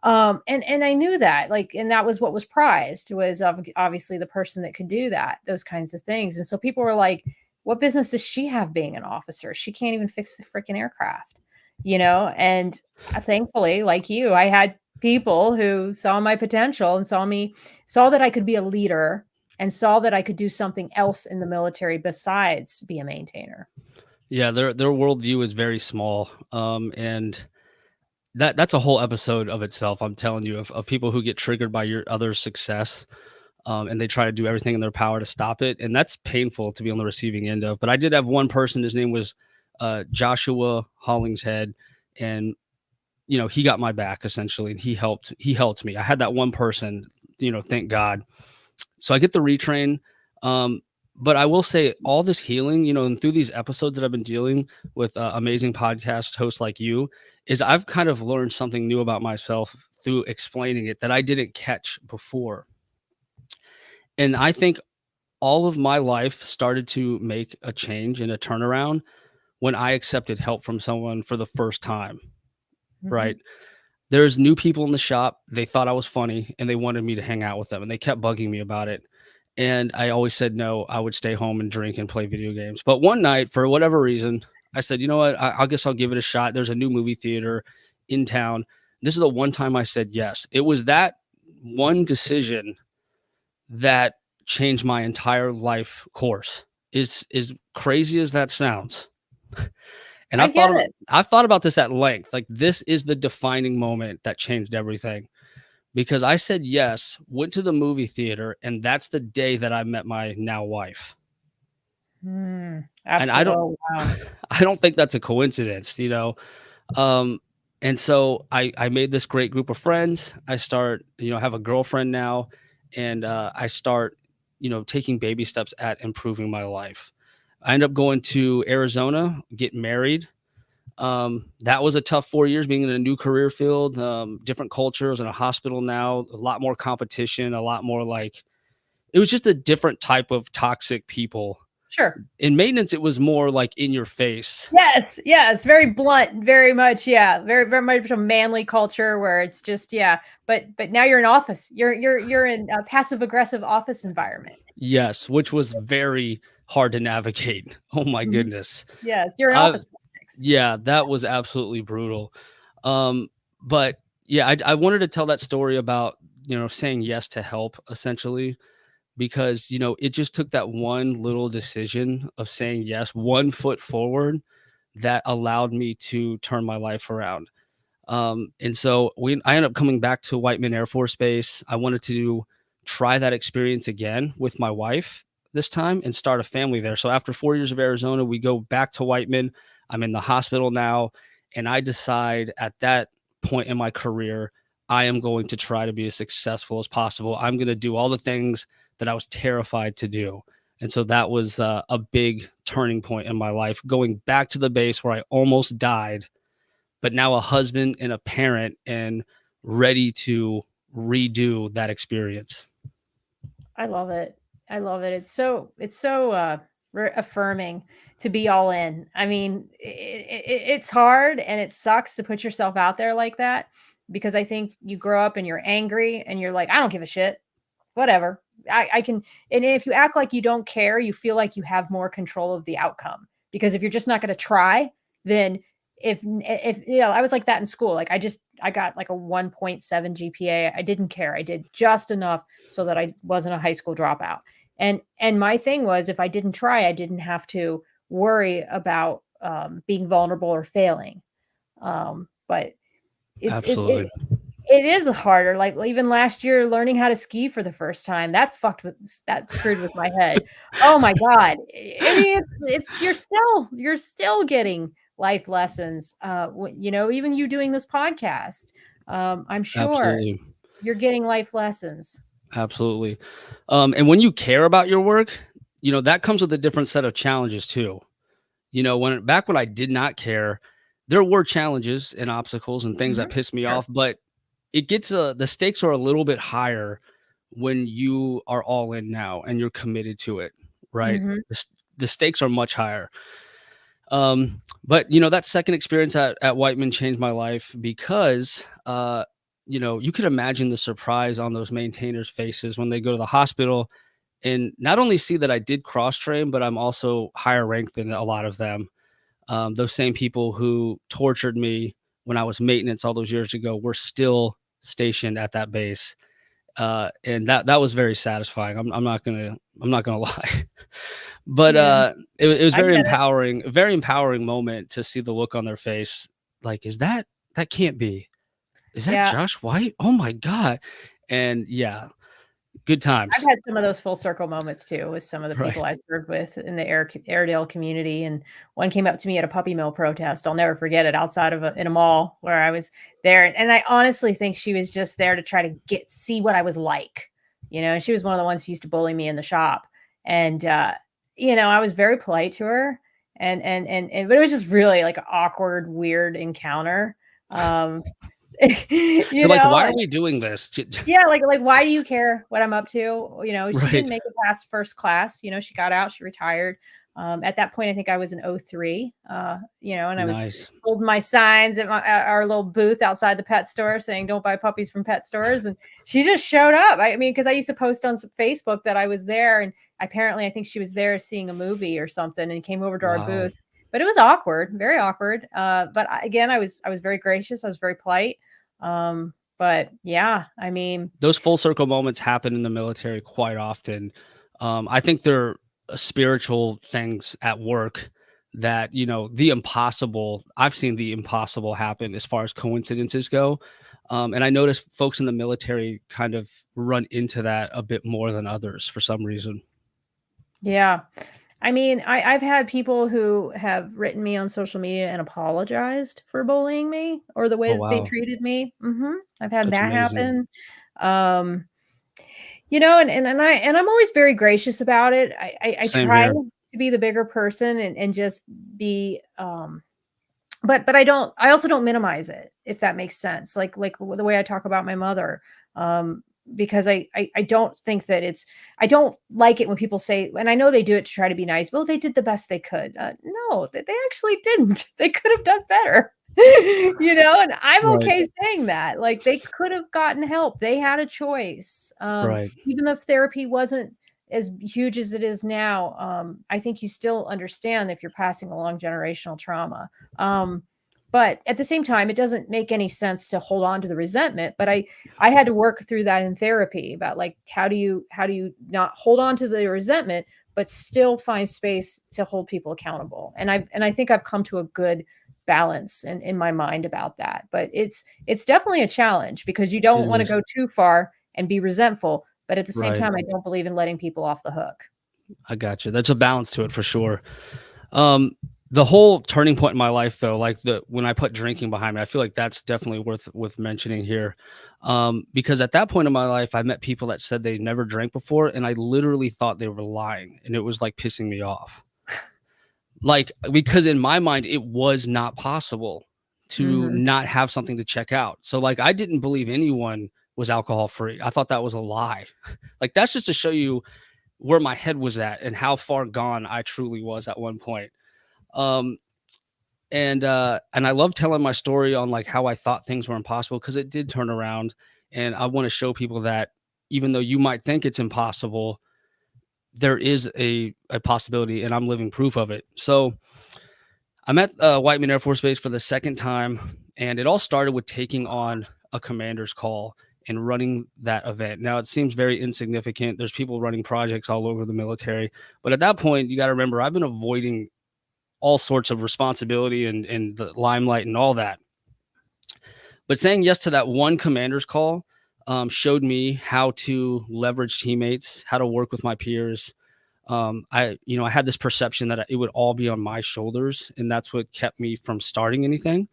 A: and I knew that, like, and that was what was prized, was obviously the person that could do those kinds of things. And so people were like, what business does she have being an officer? She can't even fix the freaking aircraft, And thankfully, like you, I had people who saw my potential and saw that I could be a leader and saw that I could do something else in the military besides be a maintainer.
B: Yeah, their worldview is very small, and that's a whole episode of itself. I'm telling you, of people who get triggered by your other success, and they try to do everything in their power to stop it, and that's painful to be on the receiving end of. But I did have one person. His name was Joshua Hollingshead, and he got my back essentially, and he helped me. I had that one person, thank God. So I get the retrain. But I will say all this healing, and through these episodes that I've been dealing with amazing podcast hosts like you, is I've kind of learned something new about myself through explaining it that I didn't catch before. And I think all of my life started to make a change and a turnaround when I accepted help from someone for the first time, right?
A: Mhm.
B: There's new people in the shop. They thought I was funny and they wanted me to hang out with them, and they kept bugging me about it. And I always said no. I would stay home and drink and play video games. But one night, for whatever reason, I said, you know what? I guess I'll give it a shot. There's a new movie theater in town. This is the one time I said yes. It was that one decision that changed my entire life course. Is as crazy as that sounds. And
A: I get it.
B: I've thought about this at length. Like, this is the defining moment that changed everything, because I said yes, went to the movie theater, and that's the day that I met my now wife. And
A: Absolutely. Wow.
B: I don't think that's a coincidence, and so I made this great group of friends. I start, have a girlfriend now, and I start, taking baby steps at improving my life. I end up going to Arizona, get married. That was a tough 4 years, being in a new career field, different cultures, in a hospital now, a lot more competition, a lot more like, it was just a different type of toxic people.
A: Sure.
B: In maintenance, it was more like in your face.
A: Yes, very blunt, very much, yeah, very, very much a manly culture where it's just, yeah. But now you're in office. You're in a passive aggressive office environment.
B: Yes, which was very hard to navigate. Oh my
A: Mhm.
B: goodness.
A: Yes, you're in
B: Uh,
A: office politics.
B: yeah, that was absolutely brutal. But yeah, I wanted to tell that story about, saying yes to help essentially, because, it just took that one little decision of saying yes, one foot forward, that allowed me to turn my life around. And so I ended up coming back to Whiteman Air Force Base. I wanted to try that experience again with my wife this time and start a family there. So after 4 years of Arizona, we go back to Whiteman. I'm in the hospital now, and I decide at that point in my career, I am going to try to be as successful as possible. I'm going to do all the things that I was terrified to do. And so that was a big turning point in my life, going back to the base where I almost died, but now a husband and a parent, and ready to redo that experience.
A: I love it. I love it. It's so affirming to be all in. I mean, it's hard and it sucks to put yourself out there like that, because I think you grow up and you're angry and you're like, I don't give a shit. Whatever. I can. And if you act like you don't care, you feel like you have more control of the outcome, because if you're just not going to try, then if I was like that in school. Like, I got like a 1.7 GPA. I didn't care. I did just enough so that I wasn't a high school dropout. And my thing was, if I didn't try, I didn't have to worry about being vulnerable or failing. But it's it, it
B: Absolutely.
A: it is harder. Like, even last year, learning how to ski for the first time, that screwed with my head. Oh my god! I mean, it's you're still getting life lessons. Even you doing this podcast, I'm sure
B: Absolutely.
A: you're getting life lessons.
B: Absolutely. And when you care about your work, that comes with a different set of challenges too. back when I did not care, there were challenges and obstacles and things that
A: Mhm.
B: pissed me
A: Sure.
B: off, but the stakes are a little bit higher when you are all in now and you're committed to it, right?
A: Mhm.
B: The stakes are much higher. But that second experience at Whiteman changed my life because you could imagine the surprise on those maintainers' faces when they go to the hospital and not only see that I did cross train, but I'm also higher ranked than a lot of them. Those same people who tortured me when I was maintenance all those years ago were still stationed at that base, and that was very satisfying. I'm not gonna lie, but
A: Yeah,
B: it was
A: I get it.
B: a very empowering moment to see the look on their face. Like, that can't be? Is that
A: Yeah.
B: Josh White? Oh my god! And yeah, good
A: I've
B: times.
A: had some of those full circle moments too with some of the people
B: Right.
A: I served with in the Airedale community, and one came up to me at a puppy mill protest. I'll never forget it, outside of in a mall where I was there, and I honestly think she was just there to try to see what I was like, and she was one of the ones who used to bully me in the shop, and I was very polite to her, and but it was just really like an awkward, weird encounter. Um,
B: You're like, why are
A: and
B: we doing this?
A: yeah, like, why do you care what I'm up to? She
B: Right.
A: didn't make it past first class. She got out, she retired. At that point, I think I was in '03. And I was
B: Nice.
A: holding my signs at our little booth outside the pet store saying, "Don't buy puppies from pet stores." And she just showed up. I mean, because I used to post on Facebook that I was there, and apparently, I think she was there seeing a movie or something, and came over to our
B: Wow.
A: booth. But it was awkward, very awkward. But again, I was very gracious. I was very polite. But yeah, I mean,
B: Those full circle moments happen in the military quite often. I think they're spiritual things at work that, the impossible, I've seen the impossible happen as far as coincidences go. And I notice folks in the military kind of run into that a bit more than others for some reason.
A: yeah. I mean, I've had people who have written me on social media and apologized for bullying me or the way
B: Oh,
A: that they
B: wow.
A: treated me. I've had
B: That's
A: that
B: amazing.
A: happen. Um, and I'm always very gracious about it. I
B: Same
A: try
B: here.
A: to be the bigger person and just be but I also don't minimize it, if that makes sense. Like the way I talk about my mother. Um, because I don't think that I don't like it when people say, and I know they do it to try to be nice, well, they did the best they could. No, they actually didn't. They could have done better. And I'm
B: Right.
A: okay saying that. Like, they could have gotten help. They had a choice.
B: Right.
A: Even though therapy wasn't as huge as it is now, I think you still understand if you're passing along generational trauma. Um, but at the same time, it doesn't make any sense to hold on to the resentment. But I had to work through that in therapy about, like, how do you not hold on to the resentment, but still find space to hold people accountable. And I think I've come to a good balance in my mind about that. But it's definitely a challenge because you
B: It
A: don't want to
B: is.
A: go too far and be resentful. But at the same
B: Right.
A: time, I don't believe in letting people off the hook.
B: I got you. That's a balance to it for sure. Um, the whole turning point in my life, though, like when I put drinking behind me, I feel like that's definitely worth mentioning here, because at that point in my life, I met people that said they never drank before, and I literally thought they were lying, and it was like pissing me off. Like, because in my mind, it was not possible to
A: Mhm.
B: not have something to check out. So, like, I didn't believe anyone was alcohol free. I thought that was a lie. Like, that's just to show you where my head was at and how far gone I truly was at one point. Um, and I love telling my story on like how I thought things were impossible because it did turn around. And I want to show people that even though you might think it's impossible, there is a possibility, and I'm living proof of it. So I'm at Whiteman Air Force Base for the second time, and it all started with taking on a commander's call and running that event. Now it seems very insignificant. There's people running projects all over the military, but at that point, you got to remember I've been avoiding all sorts of responsibility and the limelight and all that. But saying yes to that one commander's call showed me how to leverage teammates, how to work with my peers. I had this perception that it would all be on my shoulders, and that's what kept me from starting anything.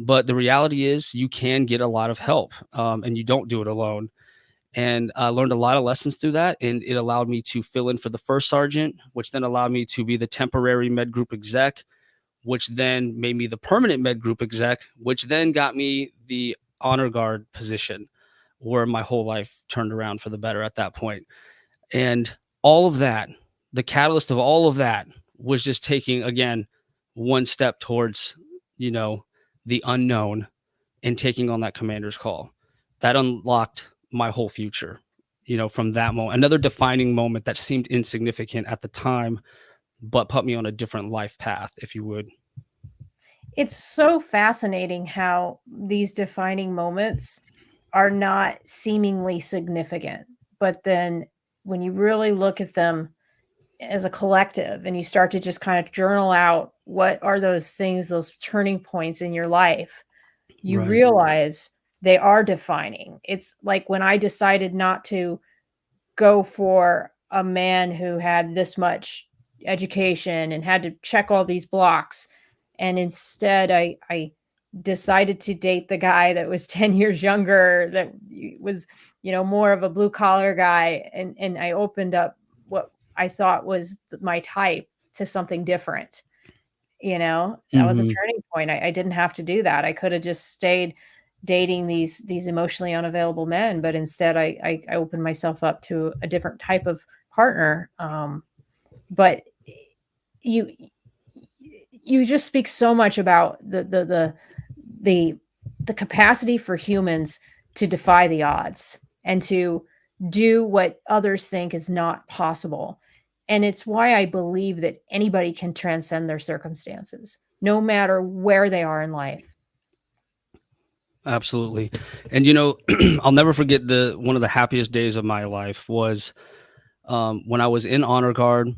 B: But the reality is, you can get a lot of help, and you don't do it alone. And I learned a lot of lessons through that. And it allowed me to fill in for the first sergeant, which then allowed me to be the temporary med group exec, which then made me the permanent med group exec, which then got me the honor guard position, where my whole life turned around for the better at that point. And all of that, the catalyst of all of that was just taking, again, one step towards, the unknown and taking on that commander's call. That unlocked my whole future, from that moment. Another defining moment that seemed insignificant at the time, but put me on a different life path, if you would.
A: It's so fascinating how these defining moments are not seemingly significant, but then when you really look at them as a collective and you start to just kind of journal out what are those things, those turning points in your life, you
B: Right.
A: realize they are defining. It's like when I decided not to go for a man who had this much education and had to check all these blocks. And instead, I decided to date the guy that was 10 years younger, that was, more of a blue collar guy. And I opened up what I thought was my type to something different. That was a
B: Mm-hmm.
A: turning point. I didn't have to do that. I could have just stayed dating these emotionally unavailable men, but instead I opened myself up to a different type of partner. But you you just speak so much about the the capacity for humans to defy the odds and to do what others think is not possible. And it's why I believe that anybody can transcend their circumstances, no matter where they are in life.
B: Absolutely. And I'll never forget one of the happiest days of my life was when I was in honor guard.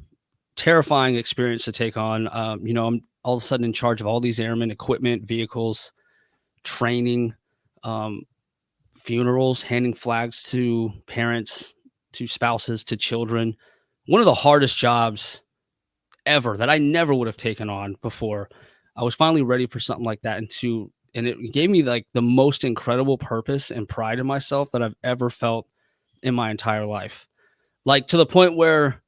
B: Terrifying experience to take on. I'm all of a sudden in charge of all these airmen, equipment, vehicles, training, um, funerals, handing flags to parents, to spouses, to children. One of the hardest jobs ever that I never would have taken on before. I was finally ready for something like that, and it gave me like the most incredible purpose and pride in myself that I've ever felt in my entire life. Like, to the point where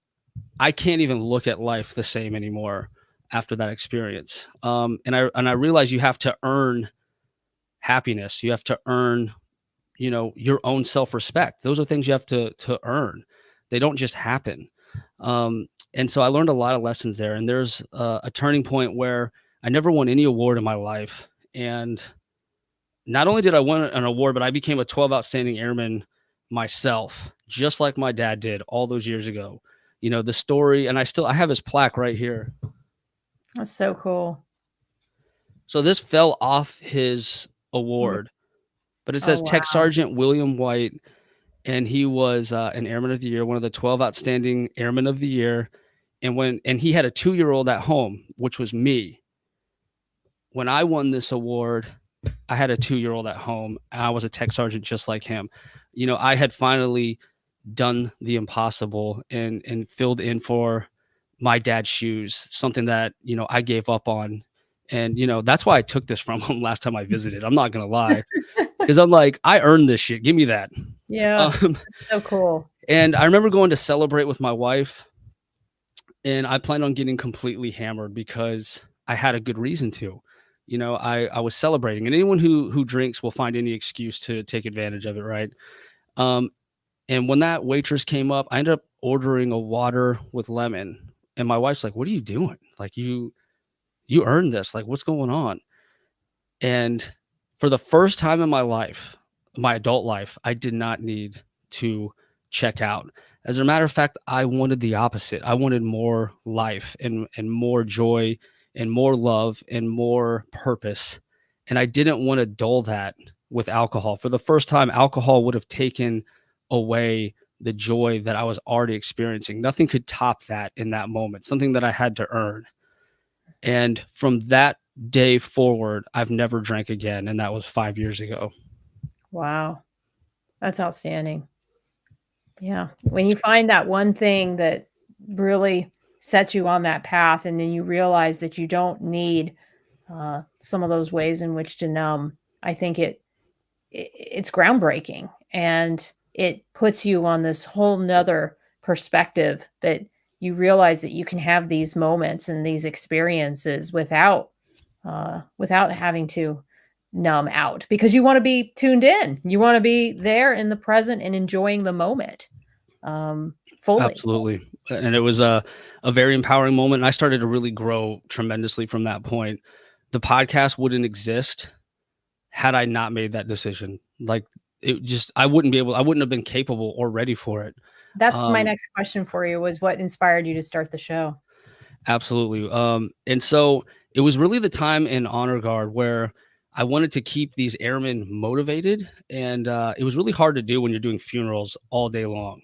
B: I can't even look at life the same anymore after that experience. And I realized you have to earn happiness. You have to earn, your own self-respect. Those are things you have to earn. They don't just happen. And so I learned a lot of lessons there. And there's a turning point where I never won any award in my life. And not only did I win an award, but I became a 12 outstanding airman myself, just like my dad did all those years ago. The story, and I have his plaque right here.
A: That's so cool.
B: So this fell off his
A: Mm.
B: award, but it
A: Oh,
B: says Tech
A: wow.
B: Sergeant William White, and he was an Airman of the Year, one of the 12 outstanding Airmen of the Year. And he had a 2-year-old at home, which was me. When I won this award, I had a 2-year-old at home. I was a tech sergeant just like him. I had finally done the impossible and filled in for my dad's shoes, something that, I gave up on. And, that's why I took this from him last time I visited. I'm not going to lie, because I'm like, I earned this shit. Give me that.
A: Yeah,
B: Um,
A: so cool.
B: and I remember going to celebrate with my wife, and I planned on getting completely hammered because I had a good reason to. I was celebrating, and anyone who drinks will find any excuse to take advantage of it, right? Um, and when that waitress came up, I ended up ordering a water with lemon. And my wife's like, "What are you doing? Like, you earned this. Like, what's going on?" And for the first time in my life, my adult life, I did not need to check out. As a matter of fact, I wanted the opposite. I wanted more life and more joy and more love and more purpose. And I didn't want to dull that with alcohol. For the first time, alcohol would have taken away the joy that I was already experiencing. Nothing could top that in that moment, something that I had to earn. And from that day forward, I've never drank again. And that was 5 years ago.
A: Wow. That's outstanding. Yeah. When you find that one thing that really sets you on that path, and then you realize that you don't need some of those ways in which to numb, I think it's groundbreaking. And it puts you on this whole nother perspective that you realize that you can have these moments and these experiences without having to numb out, because you want to be tuned in. You want to be there in the present and enjoying the moment fully.
B: Absolutely. And it was a very empowering moment. And I started to really grow tremendously from that point. The podcast wouldn't exist had I not made that decision. Like it just, I wouldn't have been capable or ready for it.
A: That's my
B: Um,
A: next question for you, was what inspired you to start the show?
B: Absolutely. And so it was really the time in honor guard where I wanted to keep these airmen motivated. And it was really hard to do when you're doing funerals all day long,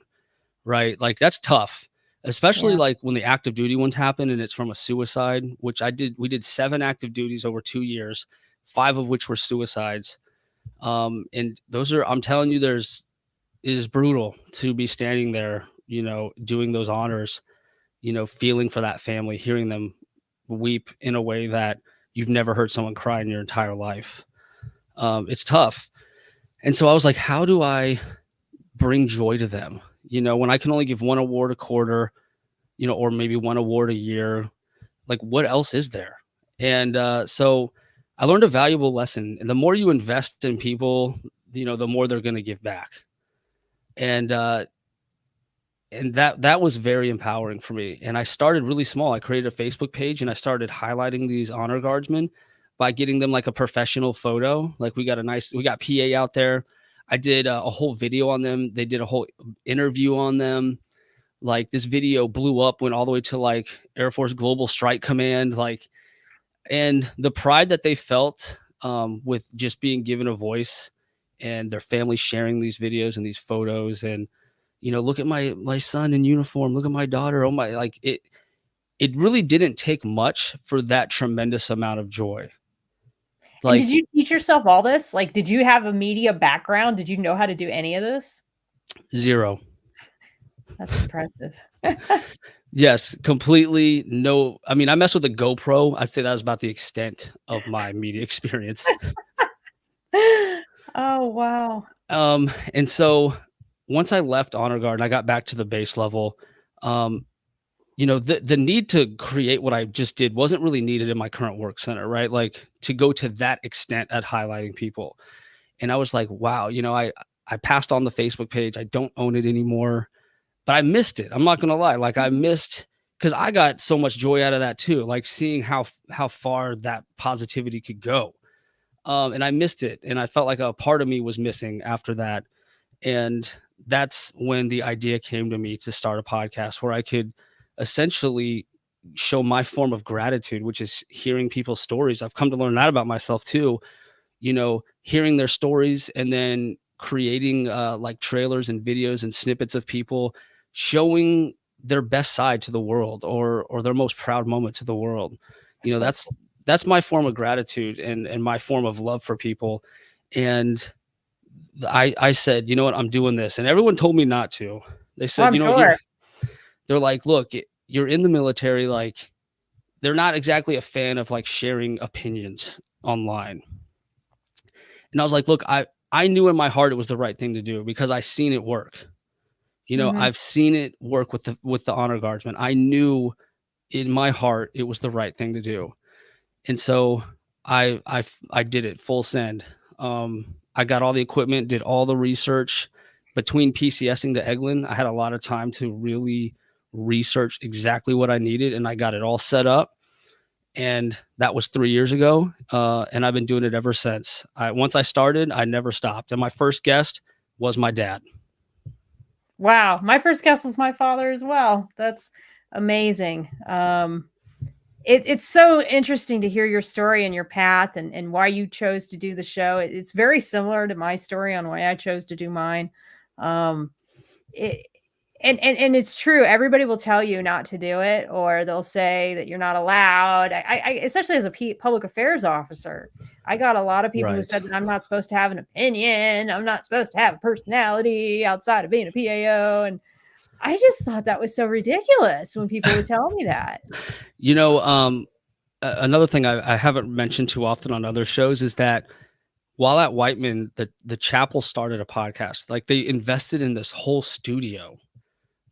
B: right? Like that's tough, especially
A: Yeah.
B: like when the active duty ones happen and it's from a suicide, which I did. We did 7 active duties over 2 years, 5 of which were suicides. And those are, I'm telling you, it is brutal to be standing there, doing those honors, feeling for that family, hearing them weep in a way that you've never heard someone cry in your entire life. It's tough. And so I was like, how do I bring joy to them? When I can only give one award a quarter, or maybe one award a year, like what else is there? And so I learned a valuable lesson. And the more you invest in people, the more they're going to give back. And that was very empowering for me. And I started really small. I created a Facebook page and I started highlighting these honor guardsmen by getting them like a professional photo. Like we got PA out there. I did a whole video on them. They did a whole interview on them. Like this video blew up, went all the way to like Air Force Global Strike Command. Like, and the pride that they felt with just being given a voice and their family sharing these videos and these photos, and look at my son in uniform, look at my daughter, oh my, like it really didn't take much for that tremendous amount of joy.
A: And did
B: Like
A: you teach yourself all this? Like, did you have a media background? Did you know how to do any of this?
B: 0.
A: That's impressive.
B: Yes, completely no. I mean, I messed with the GoPro. I'd say that was about the extent of my media experience.
A: Oh, wow.
B: And so once I left honor guard and I got back to the base level, um, the need to create what I just did wasn't really needed in my current work center, right? Like to go to that extent at highlighting people. And I was like, wow, I passed on the Facebook page. I don't own it anymore, but I missed it. I'm not gonna lie. Like I missed, because I got so much joy out of that too. Like seeing how far that positivity could go. And I missed it. And I felt like a part of me was missing after that. And that's when the idea came to me to start a podcast where I could essentially show my form of gratitude, which is hearing people's stories. I've come to learn that about myself too, hearing their stories and then creating like trailers and videos and snippets of people showing their best side to the world, or their most proud moment to the world.
A: So
B: That's my form of gratitude and my form of love for people. And I said, you know what, I'm doing this. And everyone told me not to. They
A: well,
B: said,
A: I'm sure.
B: they're like, look, you're in the military. Like, they're not exactly a fan of like sharing opinions online. And I was like, look, I knew in my heart it was the right thing to do because I seen it work.
A: Mhm.
B: I've seen it work with the honor guardsmen. I knew in my heart it was the right thing to do. And so I did it full send. I got all the equipment, did all the research. Between PCSing to Eglin, I had a lot of time to really research exactly what I needed, and I got it all set up. And that was 3 years ago, and I've been doing it ever since. Once I started, I never stopped. And my first guest was my dad.
A: Wow. My first guest was my father as well. That's amazing. It's so interesting to hear your story and your path and why you chose to do the show. It's very similar to my story on why I chose to do mine. Um, it, and it's true. Everybody will tell you not to do it, or they'll say that you're not allowed. I especially as a public affairs officer, I got a lot of people who
B: Right.
A: said that I'm not supposed to have an opinion. I'm not supposed to have a personality outside of being a PAO. And I just thought that was so ridiculous when people would tell me that.
B: Another thing I haven't mentioned too often on other shows is that while at Whiteman, the chapel started a podcast. Like they invested in this whole studio,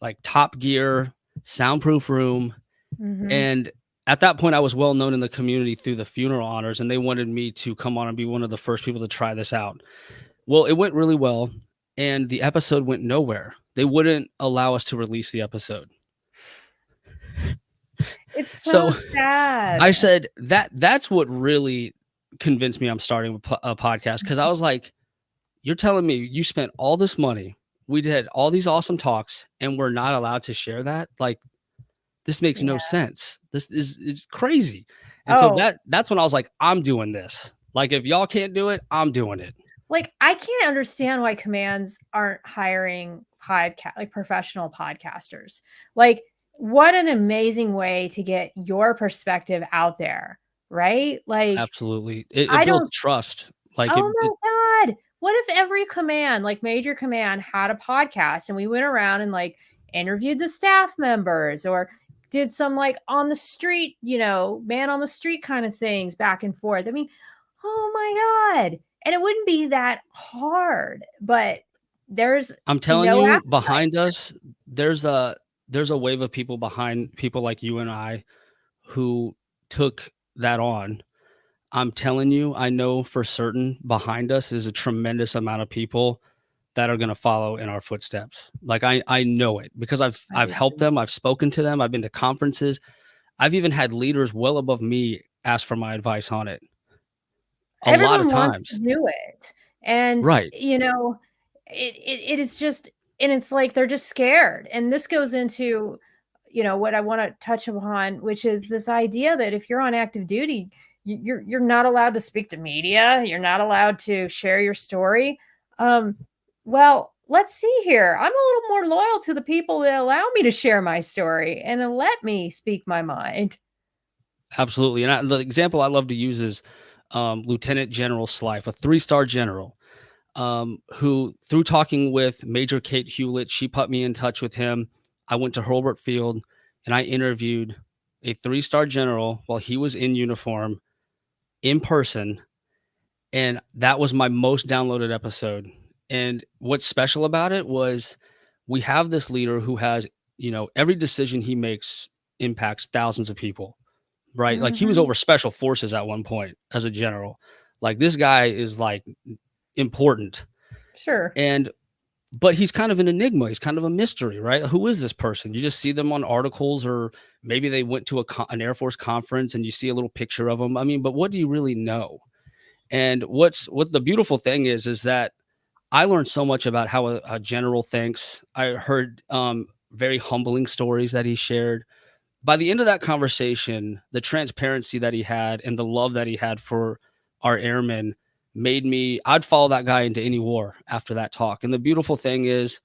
B: like top gear, soundproof room.
A: Mhm.
B: And at that point, I was well known in the community through the funeral honors, and they wanted me to come on and be one of the first people to try this out. Well, it went really well, and the episode went nowhere. They wouldn't allow us to release the episode.
A: It's so
B: So
A: sad.
B: I said that's what really convinced me I'm starting a podcast, because I was like, you're telling me you spent all this money, we did all these awesome talks, and we're not allowed to share that? Like, this makes no
A: Yeah.
B: sense. This is crazy. And so
A: Oh,
B: that's when I was like, I'm doing this. Like, if y'all can't do it, I'm doing it.
A: like, I can't understand why commands aren't hiring like professional podcasters. Like, what an amazing way to get your perspective out there, right? Like,
B: Absolutely. It
A: I
B: builds
A: don't
B: trust. Like
A: oh
B: it
A: my God. What if every command, like major command, had a podcast and we went around and like interviewed the staff members or did some like on the street, man on the street kind of things back and forth? I mean, oh my God. And it wouldn't be that hard, but there's
B: I'm telling
A: no
B: you,
A: appetite.
B: behind us, there's a wave of people behind people like you and I who took that on. I'm telling you, I know for certain behind us is a tremendous amount of people that are going to follow in our footsteps. Like I know it, because
A: I
B: I've helped
A: agree.
B: them, I've spoken to them, I've been to conferences. I've even had leaders well above me ask for my advice on it a lot of
A: Everyone wants to
B: times.
A: do it. And,
B: Right.
A: it is just, and it's like they're just scared. And this goes into, what I want to touch upon, which is this idea that if you're on active duty, you're not allowed to speak to media. You're not allowed to share your story. Um, well, let's see here. I'm a little more loyal to the people that allow me to share my story and then let me speak my mind.
B: Absolutely. And the example I love to use is Lieutenant General Slife, a 3-star general, who, through talking with Major Kate Hewlett, she put me in touch with him. I went to Hurlburt Field and I interviewed a 3-star general while he was in uniform, in person. And that was my most downloaded episode. And what's special about it was, we have this leader who has, every decision he makes impacts thousands of people, right? Like, he was
A: Mhm.
B: over special forces at one point as a general. Like, this guy is like important.
A: Sure.
B: And but he's kind of an enigma. He's kind of a mystery, right? Who is this person? You just see them on articles, or maybe they went to an Air Force conference and you see a little picture of them. I mean, but what do you really know? And what the beautiful thing is that I learned so much about how a general thinks. I heard very humbling stories that he shared. By the end of that conversation, the transparency that he had and the love that he had for our airmen made me, I'd follow that guy into any war after that talk. And the beautiful thing is,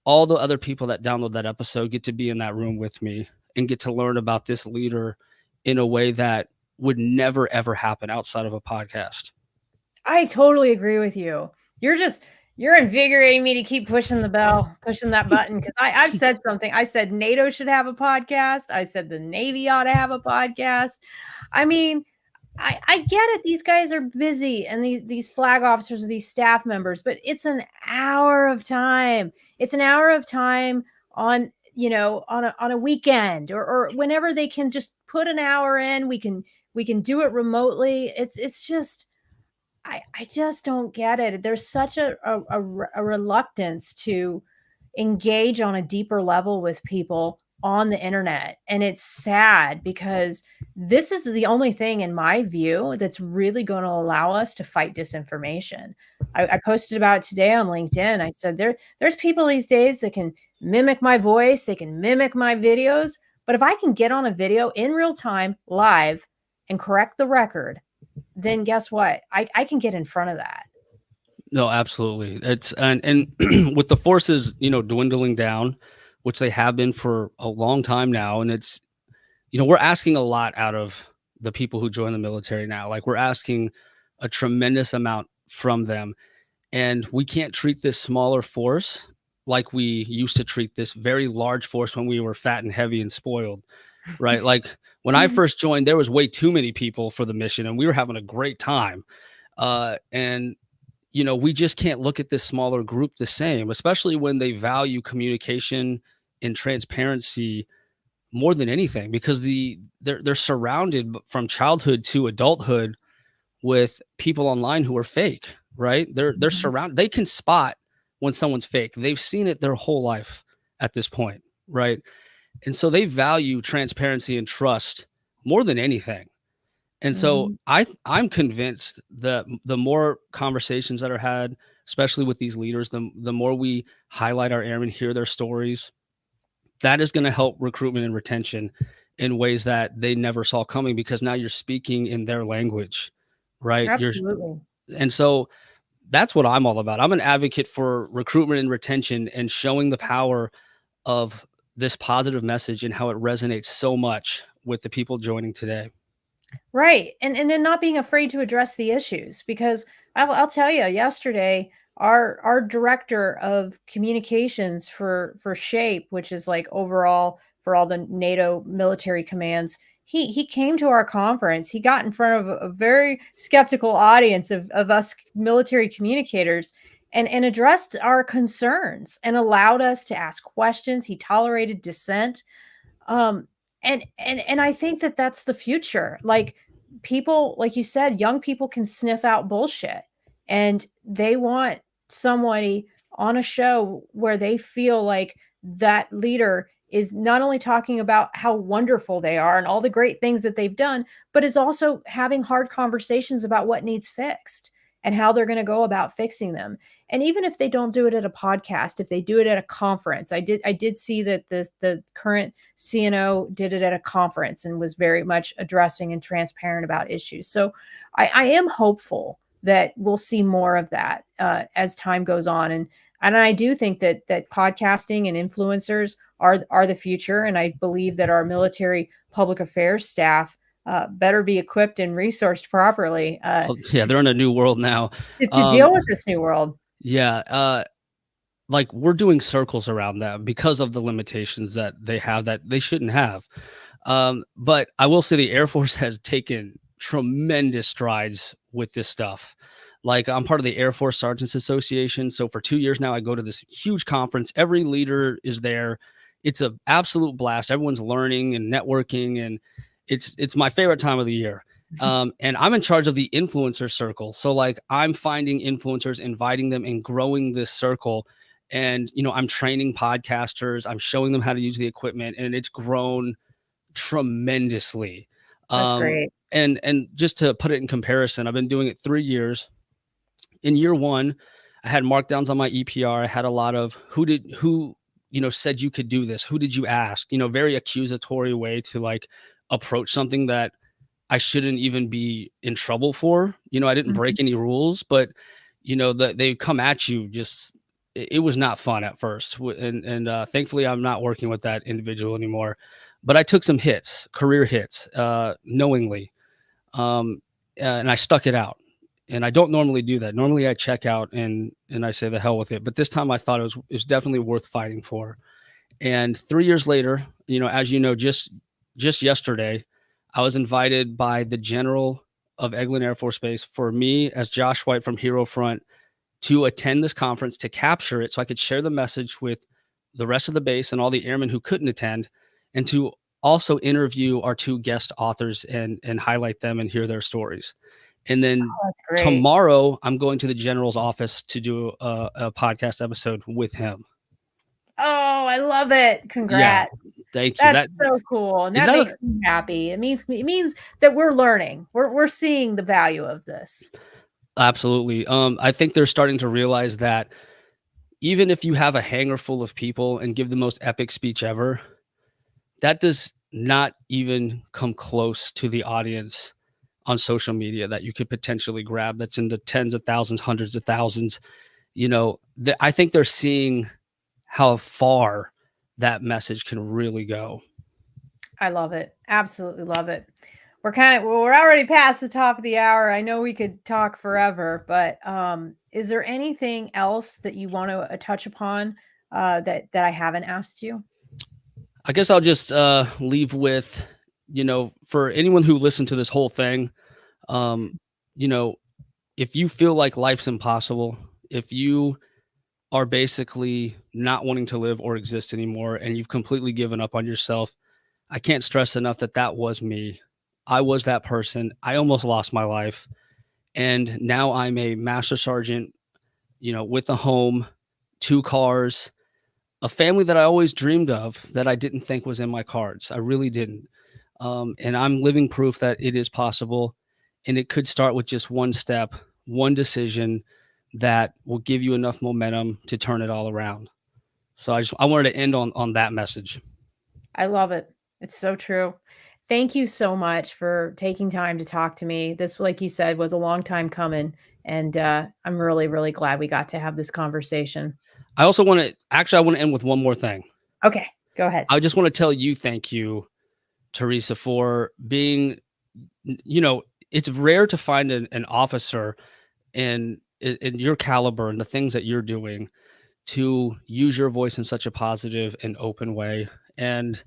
B: all the other people that download that episode get to be in that room with me and get to learn about this leader in a way that would never ever happen outside of a podcast.
A: I totally agree with you. You're invigorating me to keep pushing the bell, pushing that button, because I've said something. I said NATO should have a podcast. I said the Navy ought to have a podcast. I mean, I get it. These guys are busy, and these flag officers, these staff members, but it's an hour of time. It's an hour of time on on a weekend, or whenever they can just put an hour in. We can do it remotely. It's just I just don't get it. There's such a reluctance to engage on a deeper level with people on the internet. And it's sad because this is the only thing, in my view, that's really going to allow us to fight disinformation. I posted about it today on LinkedIn. I said there's people these days that can mimic my voice, they can mimic my videos. But if I can get on a video in real time, live, and correct the record, then guess what? I can get in front of that.
B: No, absolutely. It's and with the forces, dwindling down, which they have been for a long time now, and it's, we're asking a lot out of the people who join the military now. Like, we're asking a tremendous amount from them, and we can't treat this smaller force like we used to treat this very large force when we were fat and heavy and spoiled, right? Like, when I first joined, there was way too many people for the mission, and we were having a great time. And we just can't look at this smaller group the same, especially when they value communication and transparency more than anything, because they're surrounded from childhood to adulthood with people online who are fake, right? They're
A: Mhm.
B: surrounded. They can spot when someone's fake. They've seen it their whole life at this point, right? And so they value transparency and trust more than anything. And so
A: Mhm.
B: I'm convinced that the more conversations that are had, especially with these leaders, the more we highlight our airmen, hear their stories, that is going to help recruitment and retention in ways that they never saw coming, because now you're speaking in their language, right?
A: Absolutely.
B: And so that's what I'm all about. I'm an advocate for recruitment and retention and showing the power of this positive message and how it resonates so much with the people joining today.
A: Right. And then not being afraid to address the issues, because I'll tell you, yesterday our director of communications for SHAPE, which is like overall for all the NATO military commands, he came to our conference. He got in front of a very skeptical audience of us military communicators and addressed our concerns and allowed us to ask questions. He tolerated dissent. um and I think that that's the future. Like, people, like you said, young people can sniff out bullshit, and they want somebody on a show where they feel like that leader is not only talking about how wonderful they are and all the great things that they've done, but is also having hard conversations about what needs fixed and how they're going to go about fixing them. And even if they don't do it at a podcast, if they do it at a conference, I did see that the current CNO did it at a conference and was very much addressing and transparent about issues. So I am hopeful that we'll see more of that as time goes on. And I do think that podcasting and influencers are the future. And I believe that our military public affairs staff better be equipped and resourced properly
B: Oh, yeah, they're in a new world now.
A: to deal with this new world.
B: Yeah, like, we're doing circles around them because of the limitations that they have that they shouldn't have. But I will say the Air Force has taken tremendous strides with this stuff. Like, I'm part of the Air Force Sergeants Association. So for 2 years now, I go to this huge conference. Every leader is there. It's an absolute blast. Everyone's learning and networking, and it's my favorite time of the year. And I'm in charge of the influencer circle. So like, I'm finding influencers, inviting them, and growing this circle. And I'm training podcasters. I'm showing them how to use the equipment, and it's grown tremendously.
A: That's
B: Um,
A: great.
B: and just to put it in comparison, I've been doing it 3 years. In year one, I had markdowns on my EPR. I had a lot of who said you could do this. Who did you ask? Very accusatory way to like approach something that I shouldn't even be in trouble for. I didn't
A: Mhm.
B: break any rules, but that they come at you just it was not fun at first. And thankfully I'm not working with that individual anymore. But I took some hits, career hits, knowingly. Um, and I stuck it out. And I don't normally do that. Normally I check out and I say the hell with it. But this time I thought it was definitely worth fighting for. And 3 years later, as just yesterday, I was invited by the general of Eglin Air Force Base for me as Josh White from Hero Front to attend this conference, to capture it so I could share the message with the rest of the base and all the airmen who couldn't attend, and to also interview our two guest authors and highlight them and hear their stories. And then
A: That's great.
B: tomorrow, I'm going to the general's office to do a podcast episode with him.
A: Oh, I love it.
B: Yeah,
A: Congrats.
B: thank you.
A: That's
B: That
A: so cool, and
B: is
A: that
B: that
A: makes me happy. It means that we're learning. We're seeing the value of this.
B: Absolutely. I think they're starting to realize that even if you have a hangar full of people and give the most epic speech ever, that does not even come close to the audience on social media that you could potentially grab, that's in the tens of thousands, hundreds of thousands. I think they're seeing how far that message can really go.
A: I love it. Absolutely love it. We're already past the top of the hour. I know we could talk forever, but is there anything else that you want to touch upon that I haven't asked you?
B: I guess I'll just leave with, for anyone who listened to this whole thing, um, you know, if you feel like life's impossible, if you are basically not wanting to live or exist anymore and you've completely given up on yourself, I can't stress enough that that was me. I was that person. I almost lost my life. And now I'm a master sergeant, with a home, 2 cars, a family that I always dreamed of that I didn't think was in my cards. I really didn't. And I'm living proof that it is possible. And it could start with just one step, one decision that will give you enough momentum to turn it all around. So I wanted to end on that message.
A: I love it. It's so true. Thank you so much for taking time to talk to me. This, like you said, was a long time coming, and I'm really, really glad we got to have this conversation.
B: I want to end with one more thing.
A: Okay, go ahead.
B: I just want to tell you thank you, Teresa, for being, it's rare to find an officer in your caliber and the things that you're doing to use your voice in such a positive and open way. And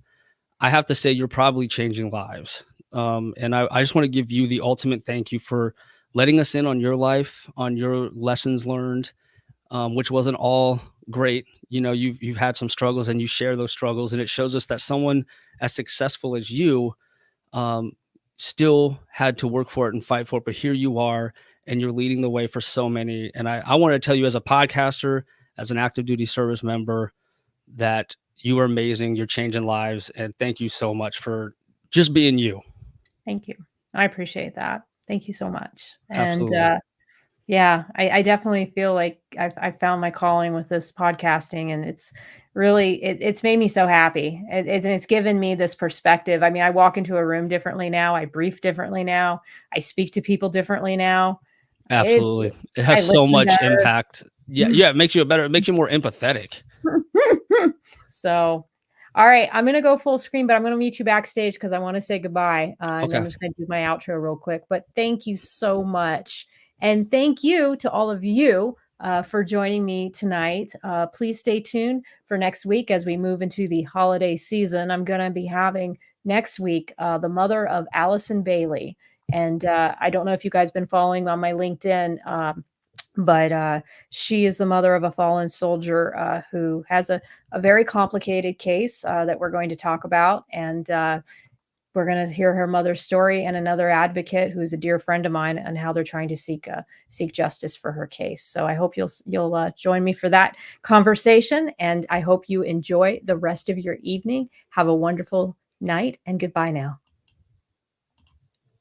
B: I have to say, you're probably changing lives. And I just want to give you the ultimate thank you for letting us in on your life, on your lessons learned, which wasn't all great. You've had some struggles and you share those struggles, and it shows us that someone as successful as you still had to work for it and fight for it. But here you are, and you're leading the way for so many. And I want to tell you, as a podcaster, as an active duty service member, that you are amazing. You're changing lives. And thank you so much for just being you.
A: Thank you. I appreciate that. Thank you so much.
B: Absolutely.
A: And yeah, I definitely feel like I found my calling with this podcasting, and it's really it's made me so happy. It's given me this perspective. I mean, I walk into a room differently now. I brief differently now. I speak to people differently now.
B: Absolutely. It
A: I
B: has so
A: listen
B: much
A: better.
B: impact. Yeah, it makes you more empathetic.
A: So, all right, I'm going to go full screen, but I'm going to meet you backstage because I want to say goodbye. And
B: Okay.
A: I'm just going to do my outro real quick. But thank you so much. And thank you to all of you for joining me tonight. Please stay tuned for next week as we move into the holiday season. I'm going to be having next week the mother of Allison Bailey. And I don't know if you guys been following on my LinkedIn. But she is the mother of a fallen soldier who has a very complicated case that we're going to talk about. And we're going to hear her mother's story and another advocate who is a dear friend of mine and how they're trying to seek justice for her case. So I hope you'll join me for that conversation. And I hope you enjoy the rest of your evening. Have a wonderful night and goodbye now.